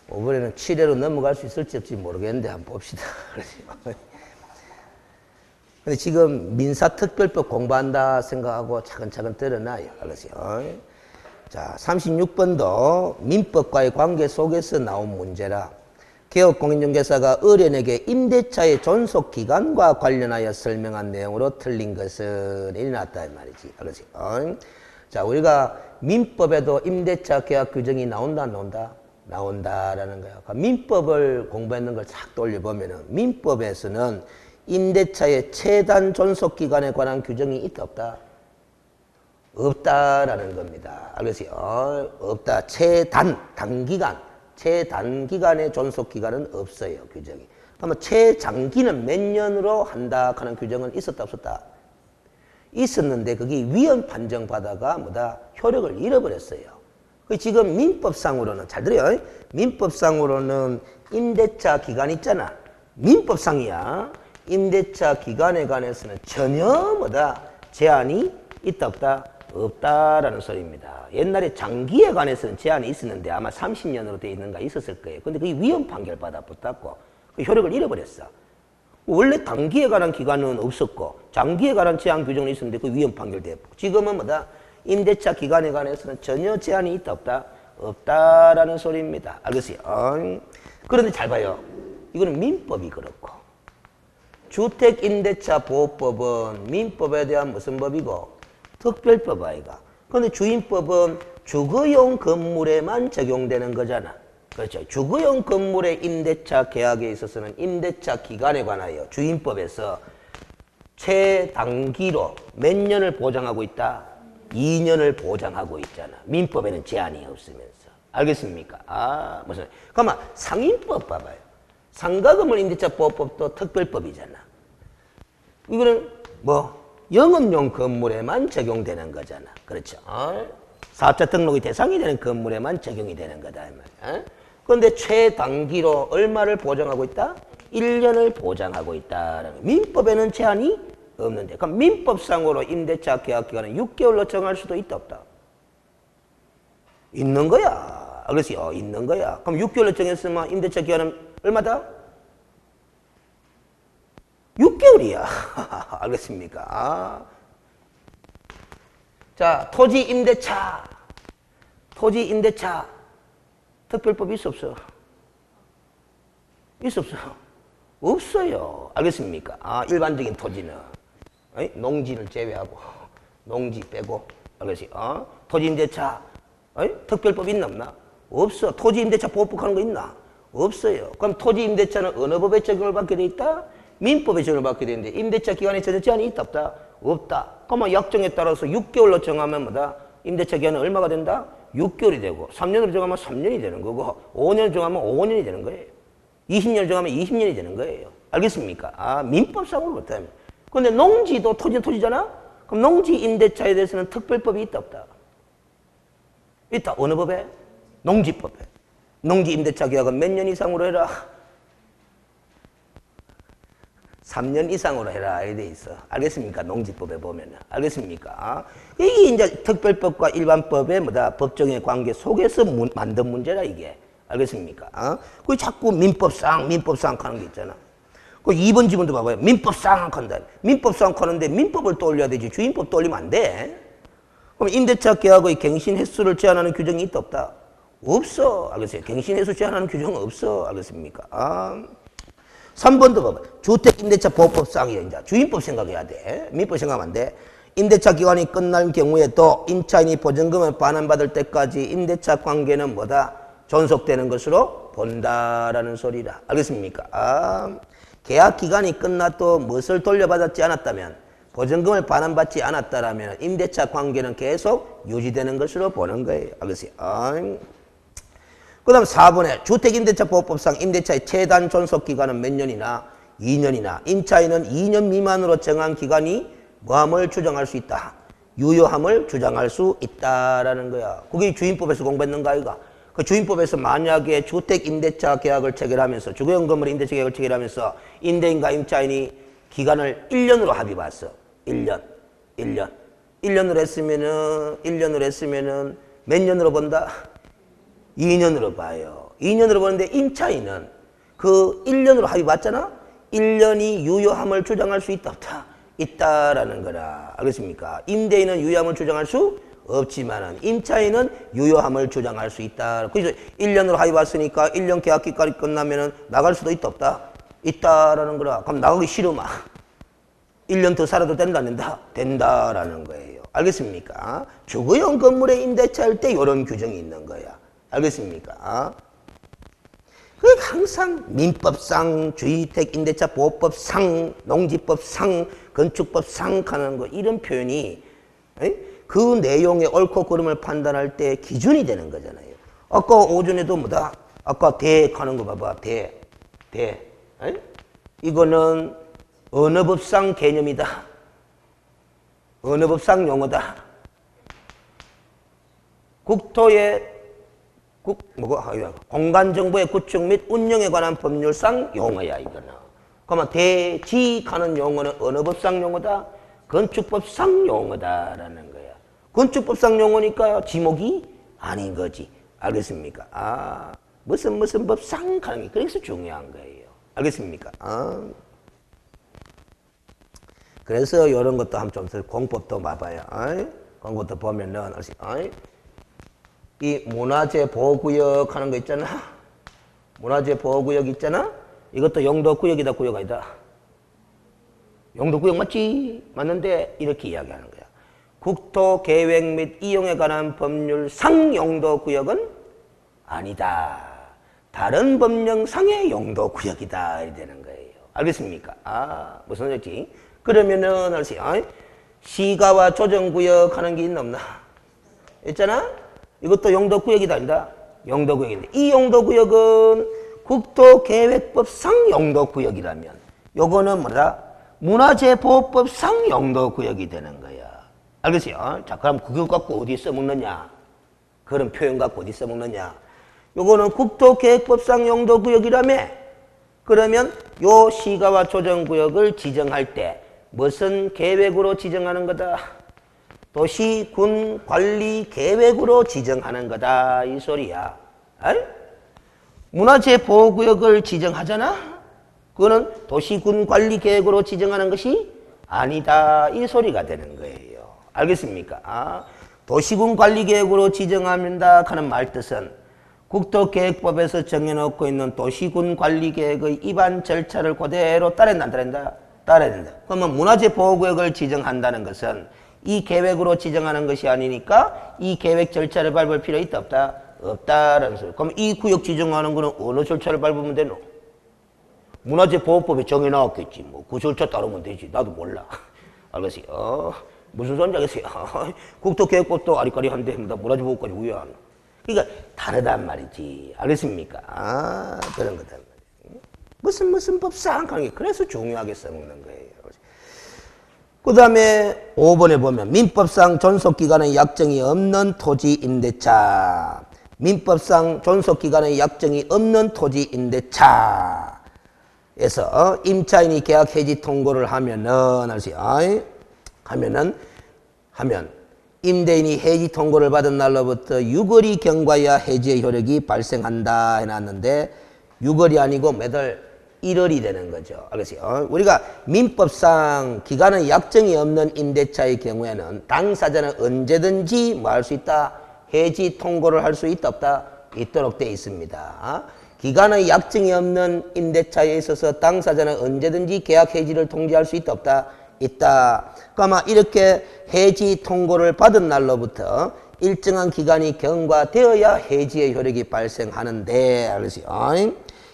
이번에는 7회로 넘어갈 수 있을지 없지 모르겠는데 한번 봅시다. 근데 지금 민사특별법 공부한다 생각하고 차근차근 들어놔요. 알겠어요? 자, 36번도 민법과의 관계 속에서 나온 문제라. 개업공인중개사가 의뢰인에게 임대차의 존속기간과 관련하여 설명한 내용으로 틀린 것은 이리 났다 이 말이지. 알겠어요? 자, 우리가 민법에도 임대차 계약 규정이 나온다 안 나온다? 나온다라는 거야. 그러니까 민법을 공부했는 걸 쫙 돌려보면은 민법에서는 임대차의 최단 존속기간에 관한 규정이 있다 없다? 없다라는 겁니다. 알겠어요? 없다. 최단기간의 존속기간은 없어요. 규정이. 그러면 최장기는 몇 년으로 한다 하는 규정은 있었다 없었다? 있었는데 그게 위헌 판정받아가 뭐다? 효력을 잃어버렸어요. 지금 민법상으로는 잘 들어요. 민법상으로는 임대차 기간 있잖아. 민법상이야. 임대차 기간에 관해서는 전혀 뭐다? 제한이 있다 없다? 없다라는 소리입니다. 옛날에 장기에 관해서는 제한이 있었는데 아마 30년으로 되어 있는가 있었을 거예요. 근데 그게 위헌 판결 받아 붙었고 그 효력을 잃어버렸어. 원래 단기에 관한 기간은 없었고 장기에 관한 제한 규정은 있었는데 그 위헌 판결됐고 지금은 뭐다? 임대차 기간에 관해서는 전혀 제한이 있다 없다? 없다라는 소리입니다. 알겠어요? 그런데 잘 봐요. 이거는 민법이 그렇고 주택임대차보호법은 민법에 대한 무슨 법이고? 특별법 아이가. 그런데 주임법은 주거용 건물에만 적용되는 거잖아. 그렇죠? 주거용 건물의 임대차 계약에 있어서는 임대차 기간에 관하여 주임법에서 최단기로 몇 년을 보장하고 있다? 2년을 보장하고 있잖아. 민법에는 제한이 없으면서. 알겠습니까? 무슨. 그러면 상임법 봐봐요. 상가건물 임대차보호법도 특별법이잖아. 이거는 영업용 건물에만 적용되는 거잖아. 그렇죠? 사업자 등록의 대상이 되는 건물에만 적용이 되는 거다. 그런데 최단기로 얼마를 보장하고 있다? 1년을 보장하고 있다. 민법에는 제한이 없는데. 그럼 민법상으로 임대차 계약 기간은 6개월로 정할 수도 있다 없다? 있는 거야. 알겠어요? 있는 거야. 그럼 6개월로 정했으면 임대차 기간은 얼마다? 6개월이야. 알겠습니까? 자, 토지 임대차 특별법 있어 없어? 있어 없어? 없어요. 알겠습니까? 일반적인 토지는 농지를 제외하고 농지 빼고 알겠어요? 토지 임대차 특별법 있나 없나? 없어. 토지 임대차 보호법 하는 거 있나? 없어요. 그럼 토지 임대차는 어느 법에 적용을 받게 돼 있다? 민법에 적용을 받게 되는데 임대차 기간에 전혀 제한이 있다 없다? 없다. 그러면 약정에 따라서 6개월로 정하면 뭐다? 임대차 기간은 얼마가 된다? 6개월이 되고 3년으로 정하면 3년이 되는 거고 5년을 정하면 5년이 되는 거예요. 20년을 정하면 20년이 되는 거예요. 알겠습니까? 민법상으로 못하면. 그런데 농지도 토지잖아? 그럼 농지 임대차에 대해서는 특별법이 있다 없다? 있다. 어느 법에? 농지법에. 농지 임대차 계약은 몇 년 이상으로 해라? 3년 이상으로 해라. 이래 있어. 알겠습니까? 농지법에 보면은. 알겠습니까? 이게 이제 특별법과 일반법의 법정의 관계 속에서 만든 문제라, 이게. 알겠습니까? 그 자꾸 민법상 하는 게 있잖아. 그 2번 지문도 봐봐요. 민법상 한다. 민법상 하는데 민법을 떠올려야 되지. 주임법 떠올리면 안 돼. 그럼 임대차 계약의 갱신 횟수를 제한하는 규정이 있다 없다? 없어. 알겠어요? 갱신 횟수 제한하는 규정은 없어. 알겠습니까? 3번도 봐봐. 주택임대차보호법상이야. 이제 주임법 생각해야 돼. 민법 생각하면 안 돼. 임대차 기간이 끝날 경우에도 임차인이 보증금을 반환받을 때까지 임대차 관계는 뭐다? 존속되는 것으로 본다라는 소리라. 알겠습니까? 계약 기간이 끝나도 무엇을 돌려받았지 않았다면, 보증금을 반환받지 않았다라면 임대차 관계는 계속 유지되는 것으로 보는 거예요. 알겠어요? 그 다음 4번에 주택임대차보호법상 임대차의 최단 존속기간은 몇 년이나? 2년이나. 임차인은 2년 미만으로 정한 기간이 뭐함을 주장할 수 있다? 유효함을 주장할 수 있다라는 거야. 그게 주임법에서 공부했는가 아이가? 그 주임법에서 만약에 주택임대차 계약을 체결하면서 주거용 건물 임대차 계약을 체결하면서 임대인과 임차인이 기간을 1년으로 합의 봤어. 1년으로 했으면은 몇 년으로 본다? 2년으로 봐요. 2년으로 보는데 임차인은 그 1년으로 합의 봤잖아? 1년이 유효함을 주장할 수 있다 없다? 있다라는 거라. 알겠습니까? 임대인은 유효함을 주장할 수 없지만은 임차인은 유효함을 주장할 수 있다. 그래서 1년으로 합의 봤으니까 1년 계약기까지 끝나면은 나갈 수도 있다 없다? 있다라는 거라. 그럼 나가기 싫으마. 1년 더 살아도 된다 안 된다? 된다라는 거예요. 알겠습니까? 주거용 건물에 임대차 할 때 이런 규정이 있는 거야. 알겠습니까? 항상 민법상, 주택임대차보호법상, 농지법상, 건축법상 하는 거 이런 표현이 그 내용의 옳고 그름을 판단할 때 기준이 되는 거잖아요. 아까 오전에도 뭐다? 아까 대 하는 거 봐봐. 대. 이거는 어느 법상 개념이다. 어느 법상 용어다. 국토의 공간정보의 구축 및 운영에 관한 법률상 용어야 이거는. 그러면 대지하는 용어는 어느 법상 용어다? 건축법상 용어다라는 거야. 건축법상 용어니까 지목이 아닌 거지. 알겠습니까? 무슨 법상 하는 게 그래서 중요한 거예요. 알겠습니까? 그래서 이런 것도 한번 좀 공법도 봐봐요. 공법도 보면은 이 문화재 보호구역 하는 거 있잖아. 문화재 보호구역 있잖아. 이것도 용도구역이다, 구역 아니다. 용도구역 맞지? 맞는데 이렇게 이야기하는 거야. 국토계획 및 이용에 관한 법률상 용도구역은 아니다. 다른 법령상의 용도구역이다. 이렇게 되는 거예요. 알겠습니까? 무슨 소리지? 그러면은 시가와 조정구역 하는 게 있나 없나? 있잖아? 이것도 용도구역이다 아니다? 용도구역인데 이 용도구역은 국토계획법상 용도구역이라면 요거는 뭐다? 문화재보호법상 용도구역이 되는 거야. 알겠어요? 자, 그럼 그거 갖고 어디 써먹느냐? 그런 표현 갖고 어디 써먹느냐? 요거는 국토계획법상 용도구역이라며 그러면 요 시가와 조정구역을 지정할 때 무슨 계획으로 지정하는 거다? 도시, 군, 관리 계획으로 지정하는 거다 이 소리야. 문화재 보호구역을 지정하잖아? 그거는 도시, 군, 관리 계획으로 지정하는 것이 아니다 이 소리가 되는 거예요. 알겠습니까? 도시, 군, 관리 계획으로 지정한다 하는 말뜻은 국토계획법에서 정해놓고 있는 도시, 군, 관리 계획의 위반 절차를 그대로 따른다 안 따른다? 따라야 된다. 그러면 문화재 보호구역을 지정한다는 것은 이 계획으로 지정하는 것이 아니니까 이 계획 절차를 밟을 필요 있다 없다? 없다라는 소리. 그럼 이 구역 지정하는 거는 어느 절차를 밟으면 되노? 문화재 보호법에 정해 나왔겠지. 뭐 그 절차 따르면 되지. 나도 몰라. 알겠어요? 무슨 소리인지 알겠어요? 국토계획법도 아리까리한데 문화재 보호까지 왜 안? 그러니까 다르단 말이지. 알겠습니까? 그런 거다. 무슨 법상 하는 게 그래서 중요하게 써먹는 거예요. 그 다음에 5번에 보면 민법상 존속기간의 약정이 없는 토지 임대차. 민법상 존속기간의 약정이 없는 토지 임대차에서 임차인이 계약 해지 통고를 하면 임대인이 해지 통고를 받은 날로부터 6월이 경과해야 해지의 효력이 발생한다 해놨는데 6월이 아니고 매달 1월이 되는 거죠. 알겠어요? 우리가 민법상 기간의 약정이 없는 임대차의 경우에는 당사자는 언제든지 뭐 할 수 있다? 해지 통고를 할 수 있다 없다? 있도록 되어 있습니다. 기간의 약정이 없는 임대차에 있어서 당사자는 언제든지 계약 해지를 통지할 수 있다 없다? 있다. 그러면 이렇게 해지 통고를 받은 날로부터 일정한 기간이 경과되어야 해지의 효력이 발생하는데 알겠어요?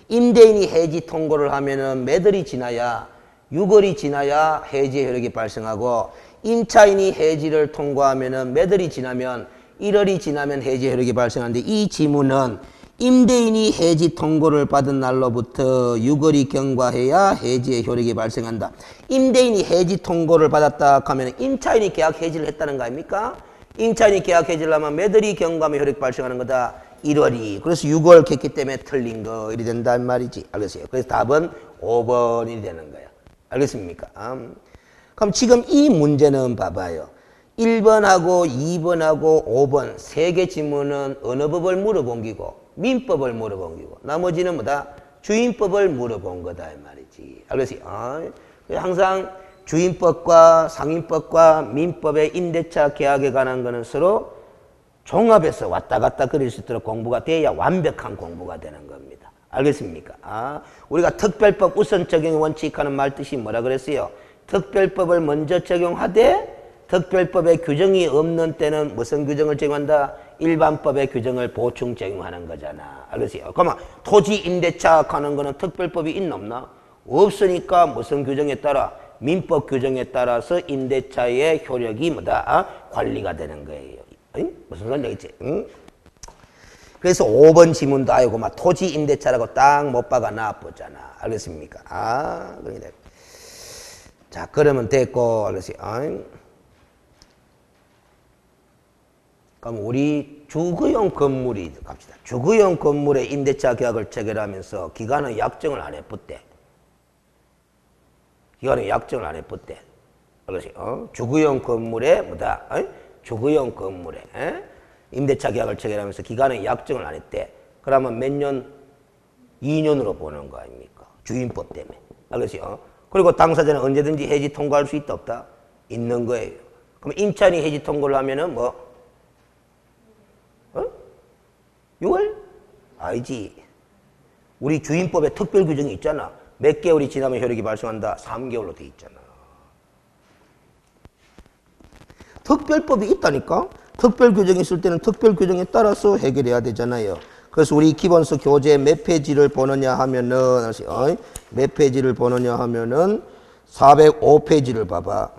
임대인이 해지 통고를 하면은 몇 월이 지나야 6월이 지나야 해지의 효력이 발생하고 임차인이 해지를 통고하면은 몇 월이 지나면 1월이 지나면 해지의 효력이 발생하는데 이 지문은 임대인이 해지 통고를 받은 날로부터 6월이 경과해야 해지의 효력이 발생한다. 임대인이 해지 통고를 받았다 하면 임차인이 계약 해지를 했다는 거 아닙니까? 임차인이 계약 해지를 하면 몇 월이 경과하면 효력이 발생하는 거다. 1월이. 그래서 6월 했기 때문에 틀린 거 이리 된단 말이지. 알겠어요? 그래서 답은 5번이 되는 거야. 알겠습니까? 그럼 지금 이 문제는 봐봐요. 1번하고 2번하고 5번 세 개 지문은 어느 법을 물어본 기고 민법을 물어본 기고 나머지는 뭐다? 주임법을 물어본 거다 이 말이지. 알겠지? 항상 주임법과 상임법과 민법의 임대차 계약에 관한 거는 서로 종합해서 왔다 갔다 그릴 수 있도록 공부가 돼야 완벽한 공부가 되는 겁니다. 알겠습니까? 우리가 특별법 우선 적용 원칙하는 말 뜻이 뭐라 그랬어요? 특별법을 먼저 적용하되 특별법의 규정이 없는 때는 무슨 규정을 적용한다? 일반법의 규정을 보충 적용하는 거잖아. 알겠어요? 그러면 토지 임대차 하는 거는 특별법이 있나 없나? 없으니까 무슨 규정에 따라? 민법 규정에 따라서 임대차의 효력이 뭐다? 관리가 되는 거예요. 응? 무슨 소리 알겠지? 응? 그래서 5번 지문도 아니고 막 토지 임대차라고 딱 못 박아 놔보잖아. 알겠습니까? 그러니까. 자, 그러면 됐고, 알겠어요? 그럼 우리 주거용 건물이 갑시다. 주거용 건물의 임대차 계약을 체결하면서 기간은 약정을 안 해봤대. 기간은 약정을 안 해봤대. 알겠어요? 주거용 건물에 뭐다? 주거용 건물에 임대차 계약을 체결하면서 기간은 약정을 안 했대. 그러면 몇 년? 2년으로 보는 거 아닙니까? 주임법 때문에. 알겠어요? 그리고 당사자는 언제든지 해지 통고할 수 있다 없다? 있는 거예요. 그럼 임차인이 해지 통고를 하면은 뭐? 6월? 아니지. 우리 주임법에 특별 규정이 있잖아. 몇 개월이 지나면 효력이 발생한다? 3개월로 돼 있잖아. 특별법이 있다니까? 특별 규정이 있을 때는 특별 규정에 따라서 해결해야 되잖아요. 그래서 우리 기본서 교재 몇 페이지를 보느냐 하면은, 몇 페이지를 보느냐 하면은 405페이지를 봐봐.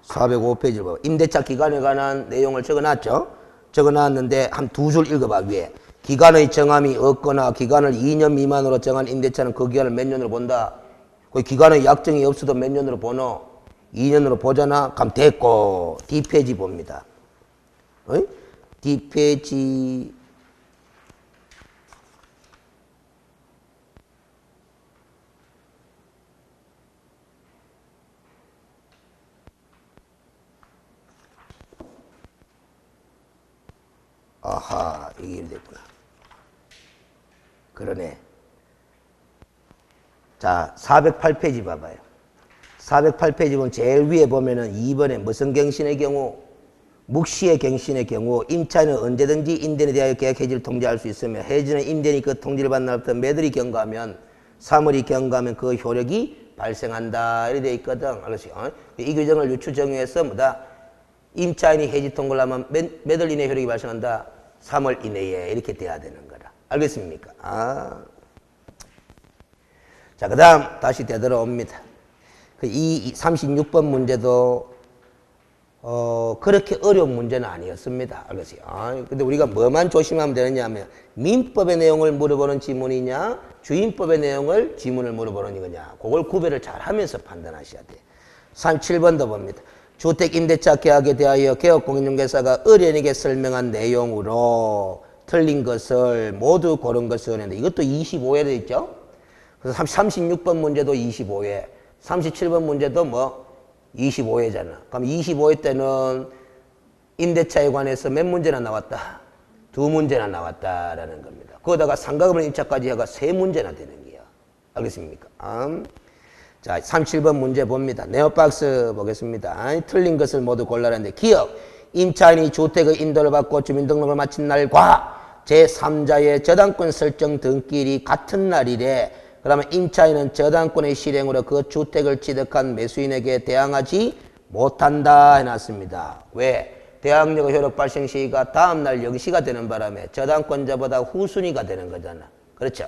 405페이지를 봐봐. 임대차 기간에 관한 내용을 적어놨죠? 적어놨는데 한 두 줄 읽어봐, 위에. 기간의 정함이 없거나 기간을 2년 미만으로 정한 임대차는 그 기간을 몇 년으로 본다? 그 기간의 약정이 없어도 몇 년으로 보노? 2년으로 보잖아? 그럼 됐고, D페이지 봅니다. D페이지. 아하, 이게 됐구나. 그러네. 자, 408페이지 봐봐요. 408페이지 보면 제일 위에 보면은 2번에 무슨 갱신의 경우? 묵시의 갱신의 경우 임차인은 언제든지 임대인에 대하여 계약 해지를 통지할 수 있으며 해지는 임대인이 그 통지를 받는 날부터 몇 월이 경과하면 3월이 경과하면 그 효력이 발생한다. 이렇게 되어 있거든. 알았어요? 이 규정을 유추 정의해서 뭐다? 임차인이 해지 통고를 하면 몇 월 이내에 효력이 발생한다? 3월 이내에 이렇게 돼야 되는 거라. 알겠습니까? 자, 그 다음 다시 되돌아옵니다. 이 36번 문제도 그렇게 어려운 문제는 아니었습니다. 알겠어요? 근데 우리가 뭐만 조심하면 되느냐 하면 민법의 내용을 물어보는 지문이냐 주임법의 내용을 지문을 물어보는 거냐 그걸 구별을 잘 하면서 판단하셔야 돼요. 37번도 봅니다. 주택임대차 계약에 대하여 개업공인중개사가 의뢰인에게 설명한 내용으로 틀린 것을 모두 고른 것을 했는데 이것도 25회로 있죠? 그래서 36번 문제도 25회, 37번 문제도 뭐 25회잖아. 그럼 25회 때는 임대차에 관해서 몇 문제나 나왔다? 2문제나 나왔다라는 겁니다. 거기다가 상가금을 임차까지 해가 3문제나 되는 거야. 알겠습니까? 자, 37번 문제 봅니다. 네오박스 보겠습니다. 틀린 것을 모두 골라라는데 기억, 임차인이 주택의 인도를 받고 주민등록을 마친 날과 제3자의 저당권 설정 등길이 같은 날이래. 그러면 임차인은 저당권의 실행으로 그 주택을 취득한 매수인에게 대항하지 못한다 해놨습니다. 왜? 대항력 효력 발생 시기가 다음날 영시가 되는 바람에 저당권자보다 후순위가 되는 거잖아. 그렇죠?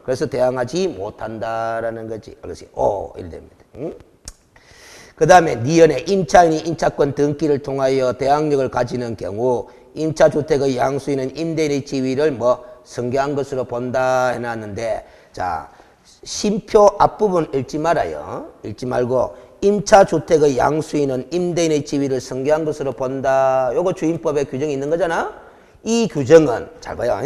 그래서 대항하지 못한다라는 거지. 그래서 이렇게 됩니다. 그 다음에 니은에 임차인이 임차권 등기를 통하여 대항력을 가지는 경우 임차주택의 양수인은 임대인의 지위를 뭐 승계한 것으로 본다 해놨는데 자 심표 앞부분 읽지 말아요. 읽지 말고 임차주택의 양수인은 임대인의 지위를 승계한 것으로 본다. 요거 주임법에 규정이 있는 거잖아. 이 규정은 잘 봐요.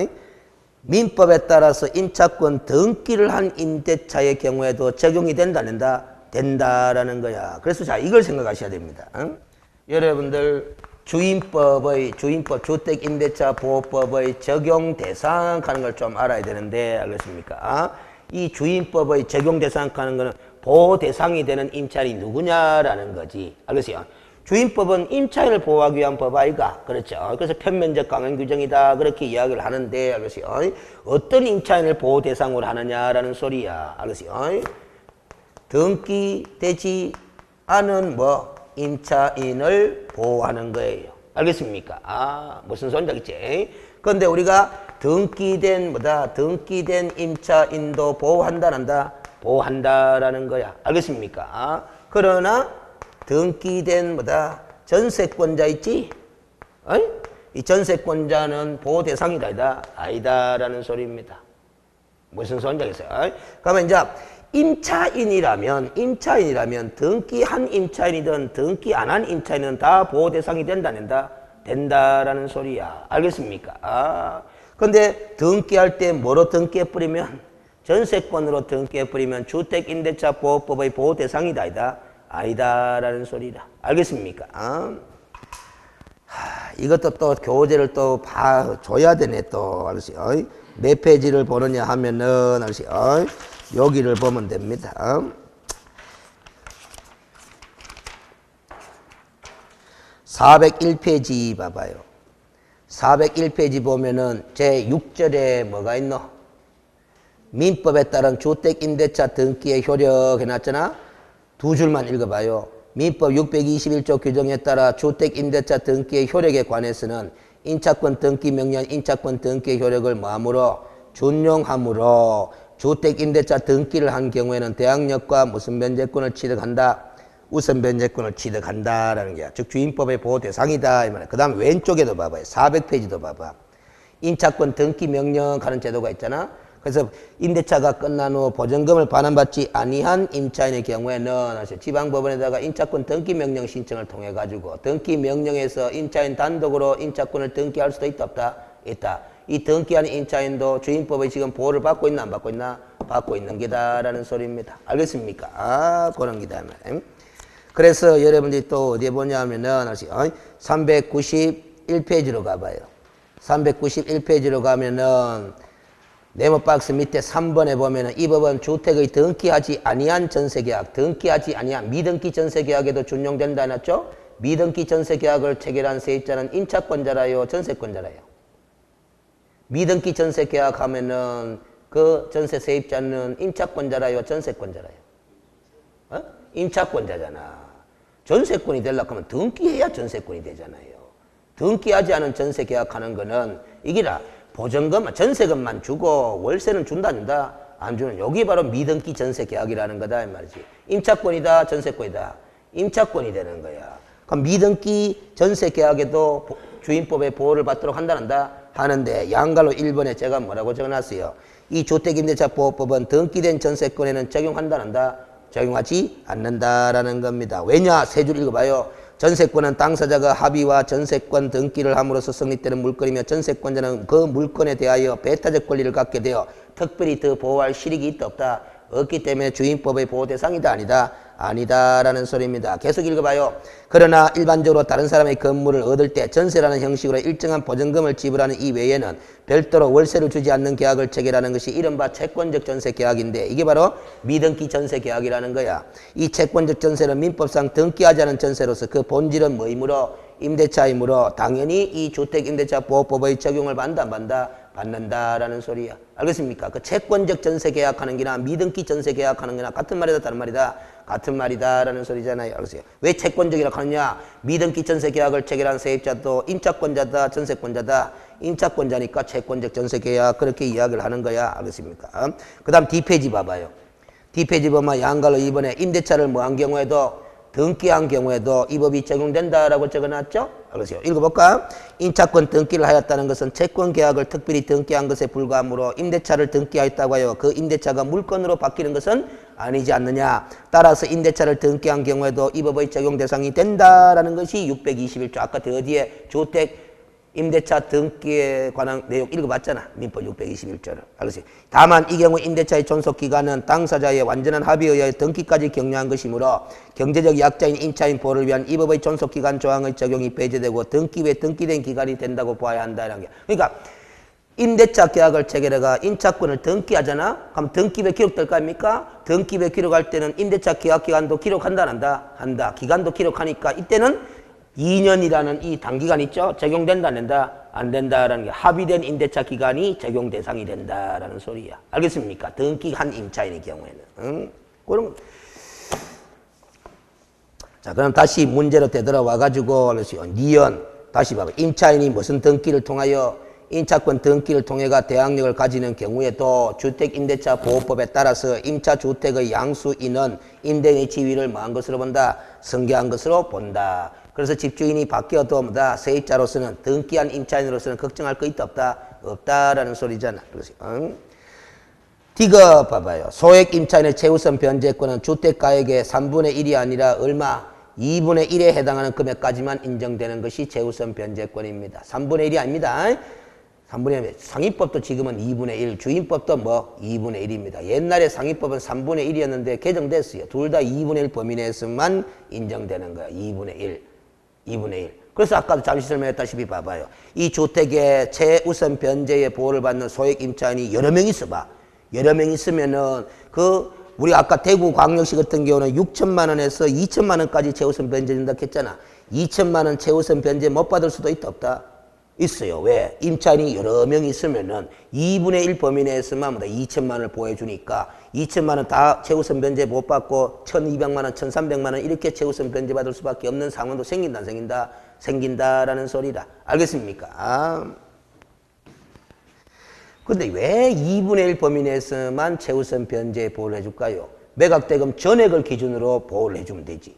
민법에 따라서 임차권 등기를 한 임대차의 경우에도 적용이 된다 안 된다? 된다라는 거야. 그래서 자, 이걸 생각하셔야 됩니다. 응? 여러분들 주인법, 주택임대차 보호법의 적용 대상 하는 걸 좀 알아야 되는데, 알겠습니까? 이 주인법의 적용 대상 하는 거는 보호 대상이 되는 임차인이 누구냐라는 거지. 알겠어요? 주인법은 임차인을 보호하기 위한 법 아이가. 그렇죠? 그래서 편면적 강행 규정이다. 그렇게 이야기를 하는데, 알겠어요? 어떤 임차인을 보호 대상으로 하느냐라는 소리야. 알겠어요? 등기되지 않은 임차인을 보호하는 거예요. 알겠습니까? 무슨 소리인지 알겠지? 그런데 우리가 등기된 임차인도 보호한다, 한다? 보호한다라는 거야. 알겠습니까? 그러나 등기된 전세권자 있지? 이 전세권자는 보호 대상이다, 아니다라는 소리입니다. 무슨 소리인지 알겠어요? 그러면 이제 임차인이라면 등기한 임차인이든 등기 안 한 임차인은 다 보호 대상이 된다, 된다라는 소리야. 알겠습니까? 근데 등기할 때 뭐로 등기해버리면? 전세권으로 등기해버리면 주택임대차보호법의 보호 대상이다, 아니다라는 소리라. 알겠습니까? 이것도 또 교재를 또 봐줘야 되네, 또. 알겠어요? 몇 페이지를 보느냐 하면은, 알겠어요? 여기를 보면 됩니다. 401페이지 봐봐요. 401페이지 보면은 제6절에 뭐가 있노? 민법에 따른 주택임대차 등기의 효력 해놨잖아? 두 줄만 읽어봐요. 민법 621조 규정에 따라 주택임대차 등기의 효력에 관해서는 인차권 등기명령, 인차권 등기의 효력을 뭐하므로? 준용하므로 주택임대차 등기를 한 경우에는 대항력과 무슨 변제권을 취득한다? 우선 변제권을 취득한다라는 거야. 즉 주인법의 보호 대상이다 이 말이야. 그 다음 왼쪽에도 봐봐요. 400페이지도 봐봐. 인차권 등기 명령하는 제도가 있잖아. 그래서 임대차가 끝난 후 보증금을 반환받지 아니한 임차인의 경우에는 지방법원에다가 인차권 등기 명령 신청을 통해 가지고 등기 명령에서 임차인 단독으로 인차권을 등기할 수도 있다, 없다? 있다. 이 등기하는 임차인도 주인법의 지금 보호를 받고 있나 안 받고 있나? 받고 있는 게다라는 소리입니다. 알겠습니까? 그런 게다. 그래서 여러분들이 또 어디에 보냐면은 391페이지로 가봐요. 391페이지로 가면은 네모박스 밑에 3번에 보면은 이 법은 주택의 등기하지 아니한 전세계약, 등기하지 아니한 미등기 전세계약에도 준용된다 해놨죠? 미등기 전세계약을 체결한 세입자는 임차권자라요, 전세권자라요? 미등기 전세계약 하면은 그 전세 세입자는 임차권자라요, 전세권자라요? 임차권자잖아. 전세권이 되려고 하면 등기해야 전세권이 되잖아요. 등기하지 않은 전세 계약하는 거는 이기라. 보증금, 전세금만 주고 월세는 준다, 안 주는. 여기 바로 미등기 전세 계약이라는 거다, 이 말이지. 임차권이다, 전세권이다. 임차권이 되는 거야. 그럼 미등기 전세 계약에도 주인법의 보호를 받도록 한다, 하는데 양갈로 1번에 제가 뭐라고 적어놨어요? 이 주택임대차보호법은 등기된 전세권에는 적용한다, 적용하지 않는다라는 겁니다. 왜냐? 세 줄 읽어봐요. 전세권은 당사자가 합의와 전세권 등기를 함으로써 성립되는 물건이며 전세권자는 그 물건에 대하여 배타적 권리를 갖게 되어 특별히 더 보호할 실익이 있다, 없다? 없기 때문에 주인법의 보호 대상이다, 아니다? 아니다라는 소리입니다. 계속 읽어봐요. 그러나 일반적으로 다른 사람의 건물을 얻을 때 전세라는 형식으로 일정한 보증금을 지불하는 이 외에는 별도로 월세를 주지 않는 계약을 체결하는 것이 이른바 채권적 전세 계약인데 이게 바로 미등기 전세 계약이라는 거야. 이 채권적 전세는 민법상 등기하지 않은 전세로서 그 본질은 뭐이므로? 임대차이므로 당연히 이 주택임대차보호법의 적용을 받는다라는 소리야. 알겠습니까? 그 채권적 전세 계약하는 게나 미등기 전세 계약하는 게나 같은 말이다, 다른 말이다? 같은 말이다라는 소리잖아요. 알겠어요? 왜 채권적이라고 하느냐? 미등기 전세 계약을 체결한 세입자도 임차권자다, 전세권자다? 임차권자니까 채권적 전세 계약 그렇게 이야기를 하는 거야. 알겠습니까? 그 다음 D페이지 봐봐요. D페이지 보면 양갈로 2번에 임대차를 뭐 한 경우에도 등기한 경우에도 이 법이 적용된다라고 적어놨죠? 알겠어요? 읽어볼까? 임차권 등기를 하였다는 것은 채권 계약을 특별히 등기한 것에 불과하므로 임대차를 등기하였다고 하여 그 임대차가 물건으로 바뀌는 것은 아니지 않느냐. 따라서 임대차를 등기한 경우에도 이 법의 적용 대상이 된다라는 것이 621조. 아까 어디에 주택 임대차 등기에 관한 내용 읽어봤잖아. 민법 621조를. 알겠지? 다만 이 경우 임대차의 존속기간은 당사자의 완전한 합의에 의하여 등기까지 격려한 것이므로 경제적 약자인 임차인 보호를 위한 이 법의 존속기간 조항의 적용이 배제되고 등기 외 등기된 기간이 된다고 봐야 한다는 게. 그러니까 임대차 계약을 체결해가 임차권을 등기하잖아. 그럼 등기부에 기록될 거 아닙니까? 등기부에 기록할 때는 임대차 계약 기간도 기록한다 안 한다? 한다. 기간도 기록하니까 이때는 2년이라는 이 단기간 있죠? 적용된다 안 된다? 안 된다라는 게 합의된 임대차 기간이 적용 대상이 된다라는 소리야. 알겠습니까? 등기한 임차인의 경우에는. 응? 그럼 자, 그럼 다시 문제로 되돌아와가지고 니은 다시 봐봐. 임차인이 무슨 등기를 통하여 임차권 등기를 통해가 대항력을 가지는 경우에도 주택임대차보호법에 따라서 임차주택의 양수인은 임대인의 지위를 뭐한 것으로 본다? 승계한 것으로 본다. 그래서 집주인이 바뀌어도 뭐다? 세입자로서는 등기한 임차인으로서는 걱정할 거 있다 없다? 없다라는 소리잖아. 그렇지? 응? D가 봐봐요. 소액 임차인의 최우선 변제권은 주택가액의 3분의 1이 아니라 얼마? 2분의 1에 해당하는 금액까지만 인정되는 것이 최우선 변제권입니다. 3분의 1이 아닙니다. 3분의 1. 상위법도 지금은 2분의 1, 주임법도 뭐 2분의 1입니다. 옛날에 상위법은 3분의 1이었는데 개정됐어요. 둘 다 2분의 1 범위 내에서만 인정되는 거야. 2분의 1. 2분의 1. 그래서 아까도 잠시 설명했다시피 봐봐요. 이 주택의 최우선 변제의 보호를 받는 소액 임차인이 여러 명 있어봐. 여러 명 있으면은 우리 아까 대구광역시 같은 경우는 6천만 원에서 2천만 원까지 최우선 변제 준다 했잖아. 2천만 원 최우선 변제 못 받을 수도 있다 없다? 있어요. 왜? 임차인이 여러 명 있으면은 2분의 1 범위 내에서만 2천만 원을 보호해 주니까 2천만 원 다 최우선 변제 못 받고 1,200만 원, 1,300만 원 이렇게 최우선 변제 받을 수밖에 없는 상황도 생긴다 안 생긴다? 생긴다라는 소리다. 알겠습니까? 근데 왜 2분의 1 범위 내에서만 최우선 변제 보호를 해줄까요? 매각대금 전액을 기준으로 보호를 해주면 되지.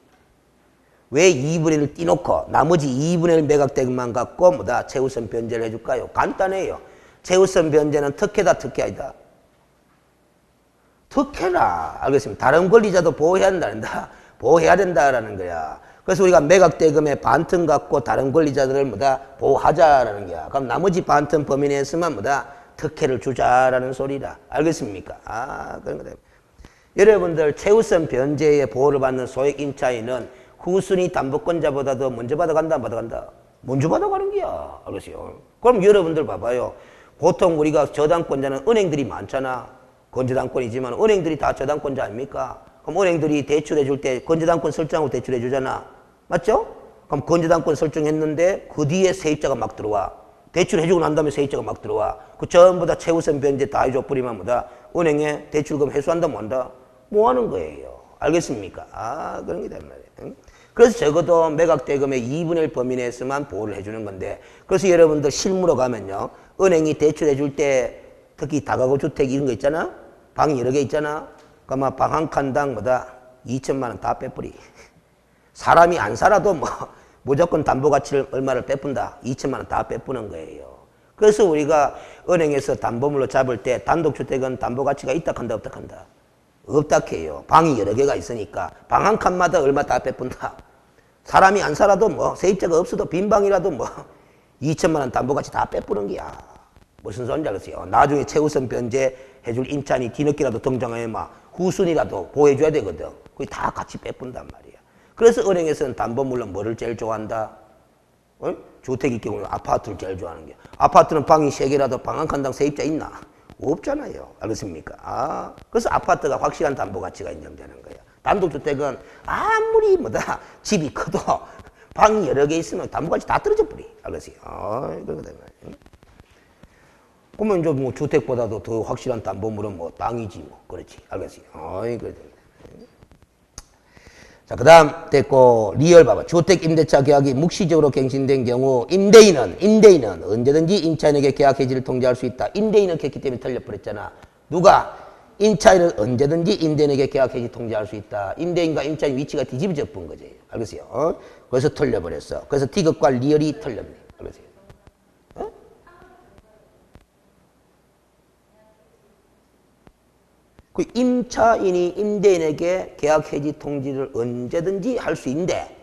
왜 2분의 1을 띄놓고 나머지 2분의 1 매각대금만 갖고 뭐다 최우선 변제를 해줄까요? 간단해요. 최우선 변제는 특혜다 특혜 아니다? 특혜라. 알겠습니다. 다른 권리자도 보호해야 된다. 보호해야 된다라는 거야. 그래서 우리가 매각대금의 반틈 갖고 다른 권리자들을 뭐다 보호하자라는 거야. 그럼 나머지 반틈 범위 내에서만 뭐다 특혜를 주자라는 소리다. 알겠습니까? 그런 거다. 여러분들 최우선 변제의 보호를 받는 소액 임차인은 후순위 담보권자보다도 먼저 받아간다 안 받아간다? 먼저 받아가는 거야. 알겠어요? 그럼 여러분들 봐봐요. 보통 우리가 저당권자는 은행들이 많잖아. 건저당권이지만 은행들이 다 저당권자 아닙니까? 그럼 은행들이 대출해 줄 때 건저당권 설정하고 대출해 주잖아. 맞죠? 그럼 건저당권 설정했는데 그 뒤에 세입자가 막 들어와. 대출해 주고 난 다음에 세입자가 막 들어와. 그 전부 다 최우선 변제 다 해줘 버리면 뭐다? 은행에 대출금 회수한다 뭐 한다? 뭐 하는 거예요. 알겠습니까? 그런 게 단 말이에요. 그래서 적어도 매각대금의 2분의 1 범위 내에서만 보호를 해주는 건데, 그래서 여러분들 실무로 가면요, 은행이 대출해 줄 때 특히 다가구 주택 이런 거 있잖아? 방이 여러 개 있잖아? 그러면 방 한 칸당 뭐다? 2천만 원 다 빼뿌리. 사람이 안 살아도 뭐 무조건 담보가치를 얼마를 빼푼다? 2천만 원 다 빼뿌는 거예요. 그래서 우리가 은행에서 담보물로 잡을 때 단독주택은 담보가치가 있다 한다 없다 한다? 없다 해요. 방이 여러 개가 있으니까 방 한 칸마다 얼마 다 빼푼다. 사람이 안 살아도 뭐 세입자가 없어도 빈 방이라도 뭐 2천만 원 담보가치 다 빼뿌는 거야. 무슨 소리인지 알겠어요? 나중에 최우선 변제 해줄 임차인이 뒤늦게라도 등장하면 막 후순위라도 보호해줘야 되거든. 그게 다 같이 빼푼단 말이야. 그래서 은행에서는 담보물로 뭐를 제일 좋아한다? 주택일 경우는 아파트를 제일 좋아하는 거야. 아파트는 방이 3개라도 방 한 칸당 세입자 있나? 없잖아요. 알겠습니까? 그래서 아파트가 확실한 담보 가치가 인정되는 거예요. 단독주택은 아무리 뭐다 집이 커도 방이 여러 개 있으면 담보 가치 다 떨어져 버리. 알겠어요? 그런 거 그러면 이제 뭐 주택보다도 더 확실한 담보물은 뭐 땅이지 뭐. 그렇지. 알겠어요? 자, 그 다음 됐고, 리얼 봐봐. 주택임대차 계약이 묵시적으로 갱신된 경우, 임대인은 언제든지 임차인에게 계약 해지를 통지할 수 있다. 임대인은 했기 때문에 틀려버렸잖아. 누가? 임차인은 언제든지 임대인에게 계약 해지 통지할 수 있다. 임대인과 임차인 위치가 뒤집어져 본 거지. 알겠어요? 그래서 틀려버렸어. 그래서 디귿과 리얼이 틀렸네. 알겠어요? 그 임차인이 임대인에게 계약 해지 통지를 언제든지 할 수 있는데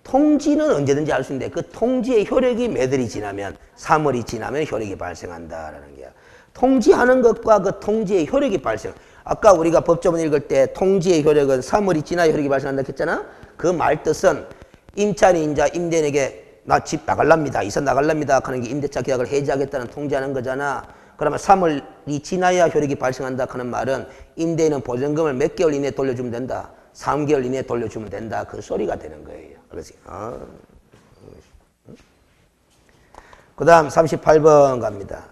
통지는 언제든지 할 수 있는데 그 통지의 효력이 몇 월이 지나면 3월이 지나면 효력이 발생한다라는 게야. 통지하는 것과 그 통지의 효력이 발생. 아까 우리가 법조문 읽을 때 통지의 효력은 3월이 지나야 효력이 발생한다 했잖아. 그 말 뜻은 임차인이 이제 임대인에게 나 집 나갈랍니다. 이사 나갈랍니다. 하는 게 임대차 계약을 해지하겠다는 통지하는 거잖아. 그러면 3월이 지나야 효력이 발생한다 하는 말은 임대인은 보증금을 몇 개월 이내에 돌려주면 된다. 3개월 이내에 돌려주면 된다. 그 소리가 되는 거예요. 그렇지? 그 다음 38번 갑니다.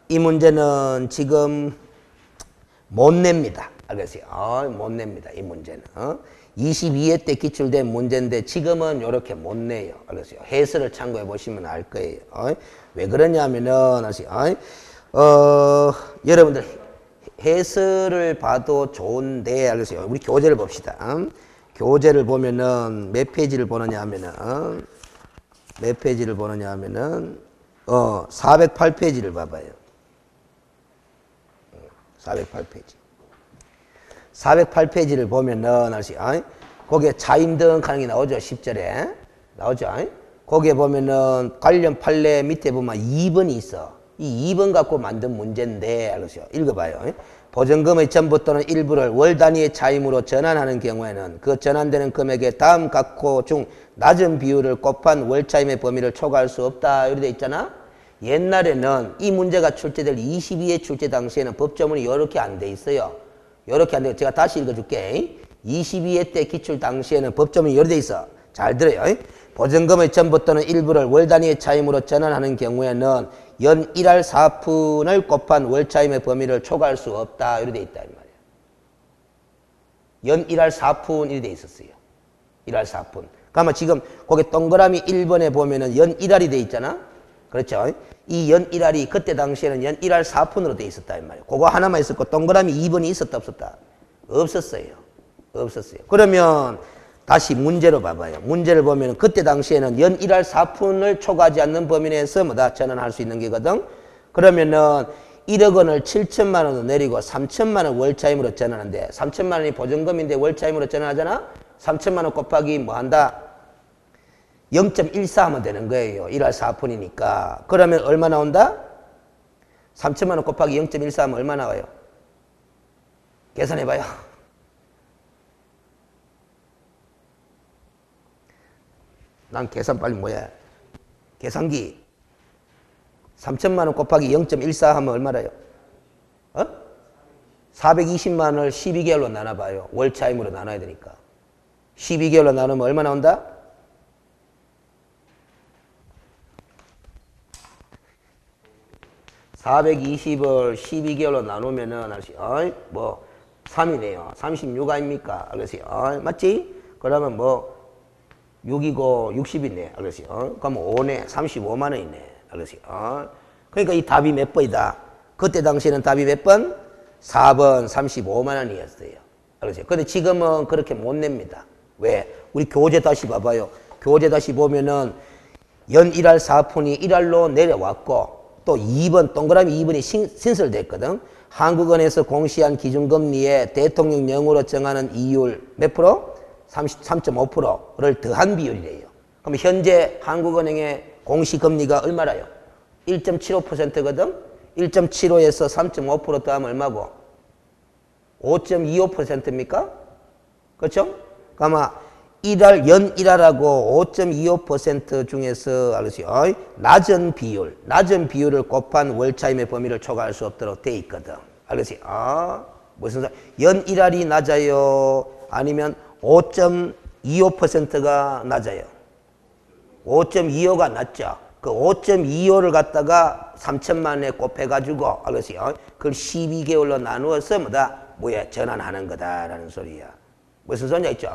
이 문제는 지금 못 냅니다. 알겠어요? 못 냅니다. 이 문제는. 22회 때 기출된 문제인데 지금은 이렇게 못 내요. 알겠어요? 해설을 참고해 보시면 알 거예요. 왜 그러냐면은, 여러분들 해설을 봐도 좋은데, 알겠어요? 우리 교재를 봅시다. 교재를 보면은 몇 페이지를 보느냐 하면은, 몇 페이지를 보느냐 하면은, 408페이지를 봐봐요. 408페이지. 408페이지를 보면은, 거기에 차임등 하는 게 나오죠. 10절에. 나오죠. 거기에 보면은 관련 판례 밑에 보면 2번이 있어. 이 2번 갖고 만든 문제인데, 알겠어요? 읽어봐요. 보증금의 전부 또는 일부를 월 단위의 차임으로 전환하는 경우에는 그 전환되는 금액의 다음 각호 중 낮은 비율을 곱한 월 차임의 범위를 초과할 수 없다. 이렇게 돼 있잖아. 옛날에는 이 문제가 출제될 22회 출제 당시에는 법조문이 이렇게 안 돼 있어요. 이렇게 안 돼. 제가 다시 읽어줄게. 22회 때 기출 당시에는 법조문이 이렇게 돼 있어. 잘 들어요. 보증금의 전부 또는 일부를 월 단위의 차임으로 전환하는 경우에는 연 1할 4푼을 곱한 월 차임의 범위를 초과할 수 없다. 이렇게 돼 있다. 이 말이야. 연 1할 4푼 이렇게 돼 있었어요. 1할 4푼. 그러면 지금 거기 동그라미 1번에 보면은 연 1할이 돼 있잖아. 그렇죠? 이 연 1할이 그때 당시에는 연 1할 4푼으로 돼 있었다. 이 말이야. 그거 하나만 있었고 동그라미 2번이 있었다 없었다? 없었어요. 없었어요. 그러면 다시 문제로 봐봐요. 문제를 보면 그때 당시에는 연 1할 4푼을 초과하지 않는 범위 내에서 뭐다 전환할 수 있는 게거든. 그러면은 1억 원을 7천만 원으로 내리고 3천만 원 월차임으로 전환하는데 3천만 원이 보증금인데 월차임으로 전환하잖아. 3천만 원 곱하기 뭐 한다? 0.14 하면 되는 거예요. 1할 4푼이니까. 그러면 얼마 나온다? 3천만 원 곱하기 0.14 하면 얼마 나와요? 계산해봐요. 난 계산 빨리 뭐야? 계산기. 3천만 원 곱하기 0.14 하면 얼마라요? 420만 원을 12개월로 나눠봐요. 월차임으로 나눠야 되니까. 12개월로 나누면 얼마 나온다? 420을 12개월로 나누면은, 뭐, 3이네요. 36 아닙니까? 알겠어요? 맞지? 그러면 뭐, 6이고 60이네. 알겠어요? 그럼 5네. 35만 원이네. 알겠어요? 그러니까 이 답이 몇 번이다? 그때 당시에는 답이 몇 번? 4번 35만 원이었어요. 알겠어요? 근데 지금은 그렇게 못 냅니다. 왜? 우리 교재 다시 봐봐요. 교재 다시 보면은 연 1할 4푼이 1할로 내려왔고 또 2번, 동그라미 2번이 신설됐거든. 한국은행에서 공시한 기준금리에 대통령령으로 정하는 이율 몇 프로? 33.5%를 더한 비율이래요. 그럼 현재 한국은행의 공시금리가 얼마라요? 1.75%거든? 1.75에서 3.5% 더하면 얼마고? 5.25%입니까? 그렇죠? 아마 1할, 연 1할하고 5.25% 중에서 알겠어요? 낮은 비율을 곱한 월차임의 범위를 초과할 수 없도록 돼 있거든. 알겠어요? 무슨 소리? 연 1할이 낮아요? 아니면 5.25%가 낮아요? 5.25가 낮죠. 그 5.25를 갖다가 3천만 원에 곱해가지고, 알겠어요? 그걸 12개월로 나누어서 뭐야, 전환하는 거다라는 소리야. 무슨 소리냐 있죠?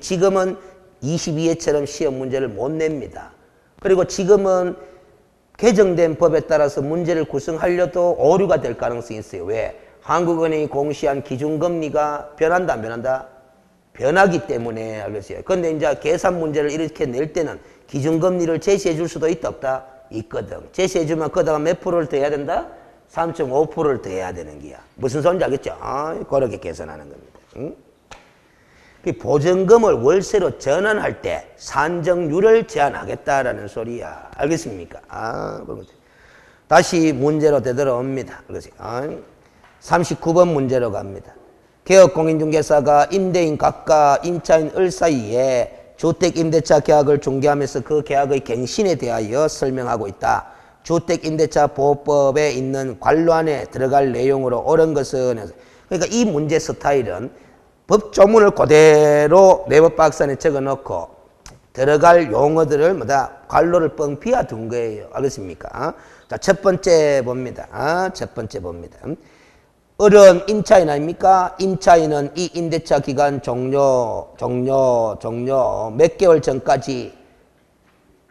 지금은 22회처럼 시험 문제를 못 냅니다. 그리고 지금은 개정된 법에 따라서 문제를 구성하려도 오류가 될 가능성이 있어요. 왜? 한국은행이 공시한 기준금리가 변한다, 안 변한다? 변하기 때문에, 알겠어요? 그런데 이제 계산 문제를 이렇게 낼 때는 기준금리를 제시해 줄 수도 있다, 없다? 있거든. 제시해 주면 거기다가 몇 프로를 더해야 된다? 3.5%를 더해야 되는 거야. 무슨 소리인지 알겠죠? 그렇게 계산하는 겁니다. 응? 그 보증금을 월세로 전환할 때 산정률을 제한하겠다라는 소리야. 알겠습니까? 다시 문제로 되돌아옵니다. 39번 문제로 갑니다. 개업공인중개사가 임대인 각과 임차인 을 사이에 주택임대차 계약을 중개하면서 그 계약의 갱신에 대하여 설명하고 있다. 주택임대차 보호법에 있는 관로안에 들어갈 내용으로 옳은 것은, 그러니까 이 문제 스타일은 법 조문을 그대로 네버 박스 안에 적어 놓고 들어갈 용어들을 관로를 뻥 비워둔 거예요. 알겠습니까? 자, 첫 번째 봅니다. 첫 번째 봅니다. 을은 임차인 아닙니까? 임차인은 이 임대차 기간 종료 몇 개월 전까지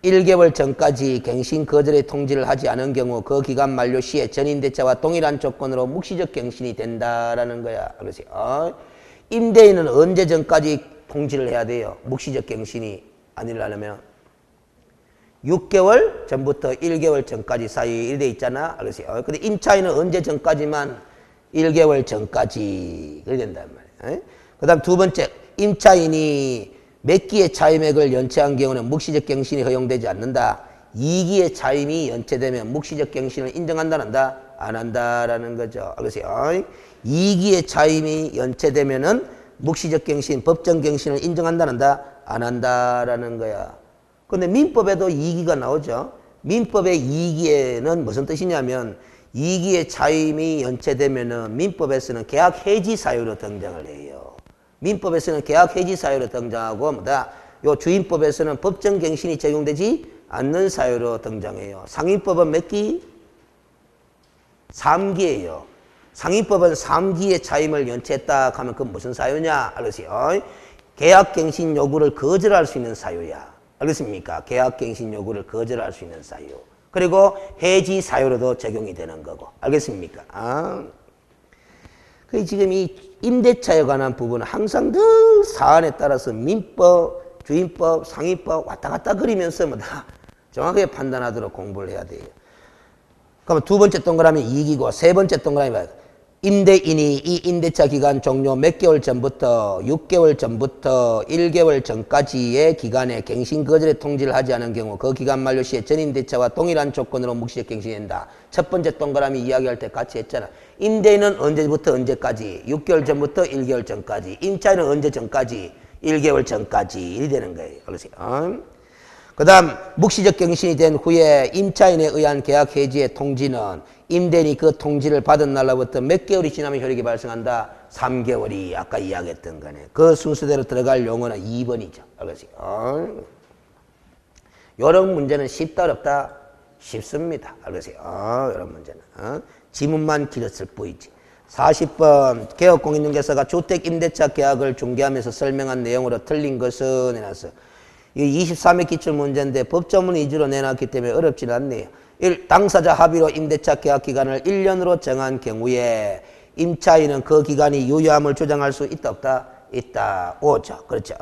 1개월 전까지 갱신 거절의 통지를 하지 않은 경우 그 기간 만료 시에 전임대차와 동일한 조건으로 묵시적 갱신이 된다라는 거야. 그래서 임대인은 언제 전까지 통지를 해야 돼요? 묵시적 갱신이 아니려면 6개월 전부터 1개월 전까지 사이 이래 있잖아. 그래서 근데 임차인은 언제 전까지만 1개월 전까지 그래 된단 말이야. 그다음 두 번째, 임차인이 몇 기의 차임액을 연체한 경우는 묵시적 갱신이 허용되지 않는다. 2기의 차임이 연체되면 묵시적 갱신을 인정한다, 안 한다? 안 한다라는 거죠. 그래서 2기의 차임이 연체되면은 묵시적 갱신, 법정 갱신을 인정한다, 안 한다? 안 한다라는 거야. 근데 민법에도 2기가 나오죠. 민법의 2기에는 무슨 뜻이냐면 2기의 차임이 연체되면은 민법에서는 계약 해지 사유로 등장을 해요. 민법에서는 계약 해지 사유로 등장하고 요 주임법에서는 법정 갱신이 적용되지 않는 사유로 등장해요. 상임법은 몇 기? 3기예요. 상임법은 3기의 차임을 연체했다 하면 그건 무슨 사유냐? 알겠어요? 계약갱신 요구를 거절할 수 있는 사유야. 알겠습니까? 계약갱신 요구를 거절할 수 있는 사유. 그리고 해지 사유로도 적용이 되는 거고. 알겠습니까? 그 지금 이 임대차에 관한 부분은 항상 늘 사안에 따라서 민법, 주임법, 상임법 왔다 갔다 그리면서 정확하게 판단하도록 공부를 해야 돼요. 그러면 두 번째 동그라미 2기고 세 번째 동그라미 봐요. 임대인이 이 임대차 기간 종료 몇 개월 전부터 6개월 전부터 1개월 전까지의 기간에 갱신 거절의 통지를 하지 않은 경우 그 기간 만료 시에 전임대차와 동일한 조건으로 묵시적 갱신이 된다. 첫 번째 동그라미 이야기할 때 같이 했잖아. 임대인은 언제부터 언제까지? 6개월 전부터 1개월 전까지. 임차인은 언제 전까지? 1개월 전까지. 이리 되는 거예요. 그러세요. 그 다음 묵시적 갱신이 된 후에 임차인에 의한 계약 해지의 통지는 임대인이 그 통지를 받은 날로부터 몇 개월이 지나면 효력이 발생한다? 3개월이 아까 이야기했던 거네. 그 순서대로 들어갈 용어는 2번이죠. 알겠어요? 이런 문제는 쉽다 어렵다? 쉽습니다. 알겠어요? 이런 문제는 지문만 길었을 뿐이지. 40번 개업공인중개사가 주택임대차 계약을 중개하면서 설명한 내용으로 틀린 것은 해놨어. 이 23회 기출문제인데 법조문 위주로 내놨기 때문에 어렵지는 않네요. 1. 당사자 합의로 임대차 계약 기간을 1년으로 정한 경우에 임차인은 그 기간이 유효함을 주장할 수 있다 없다? 있다. 오죠. 그렇죠.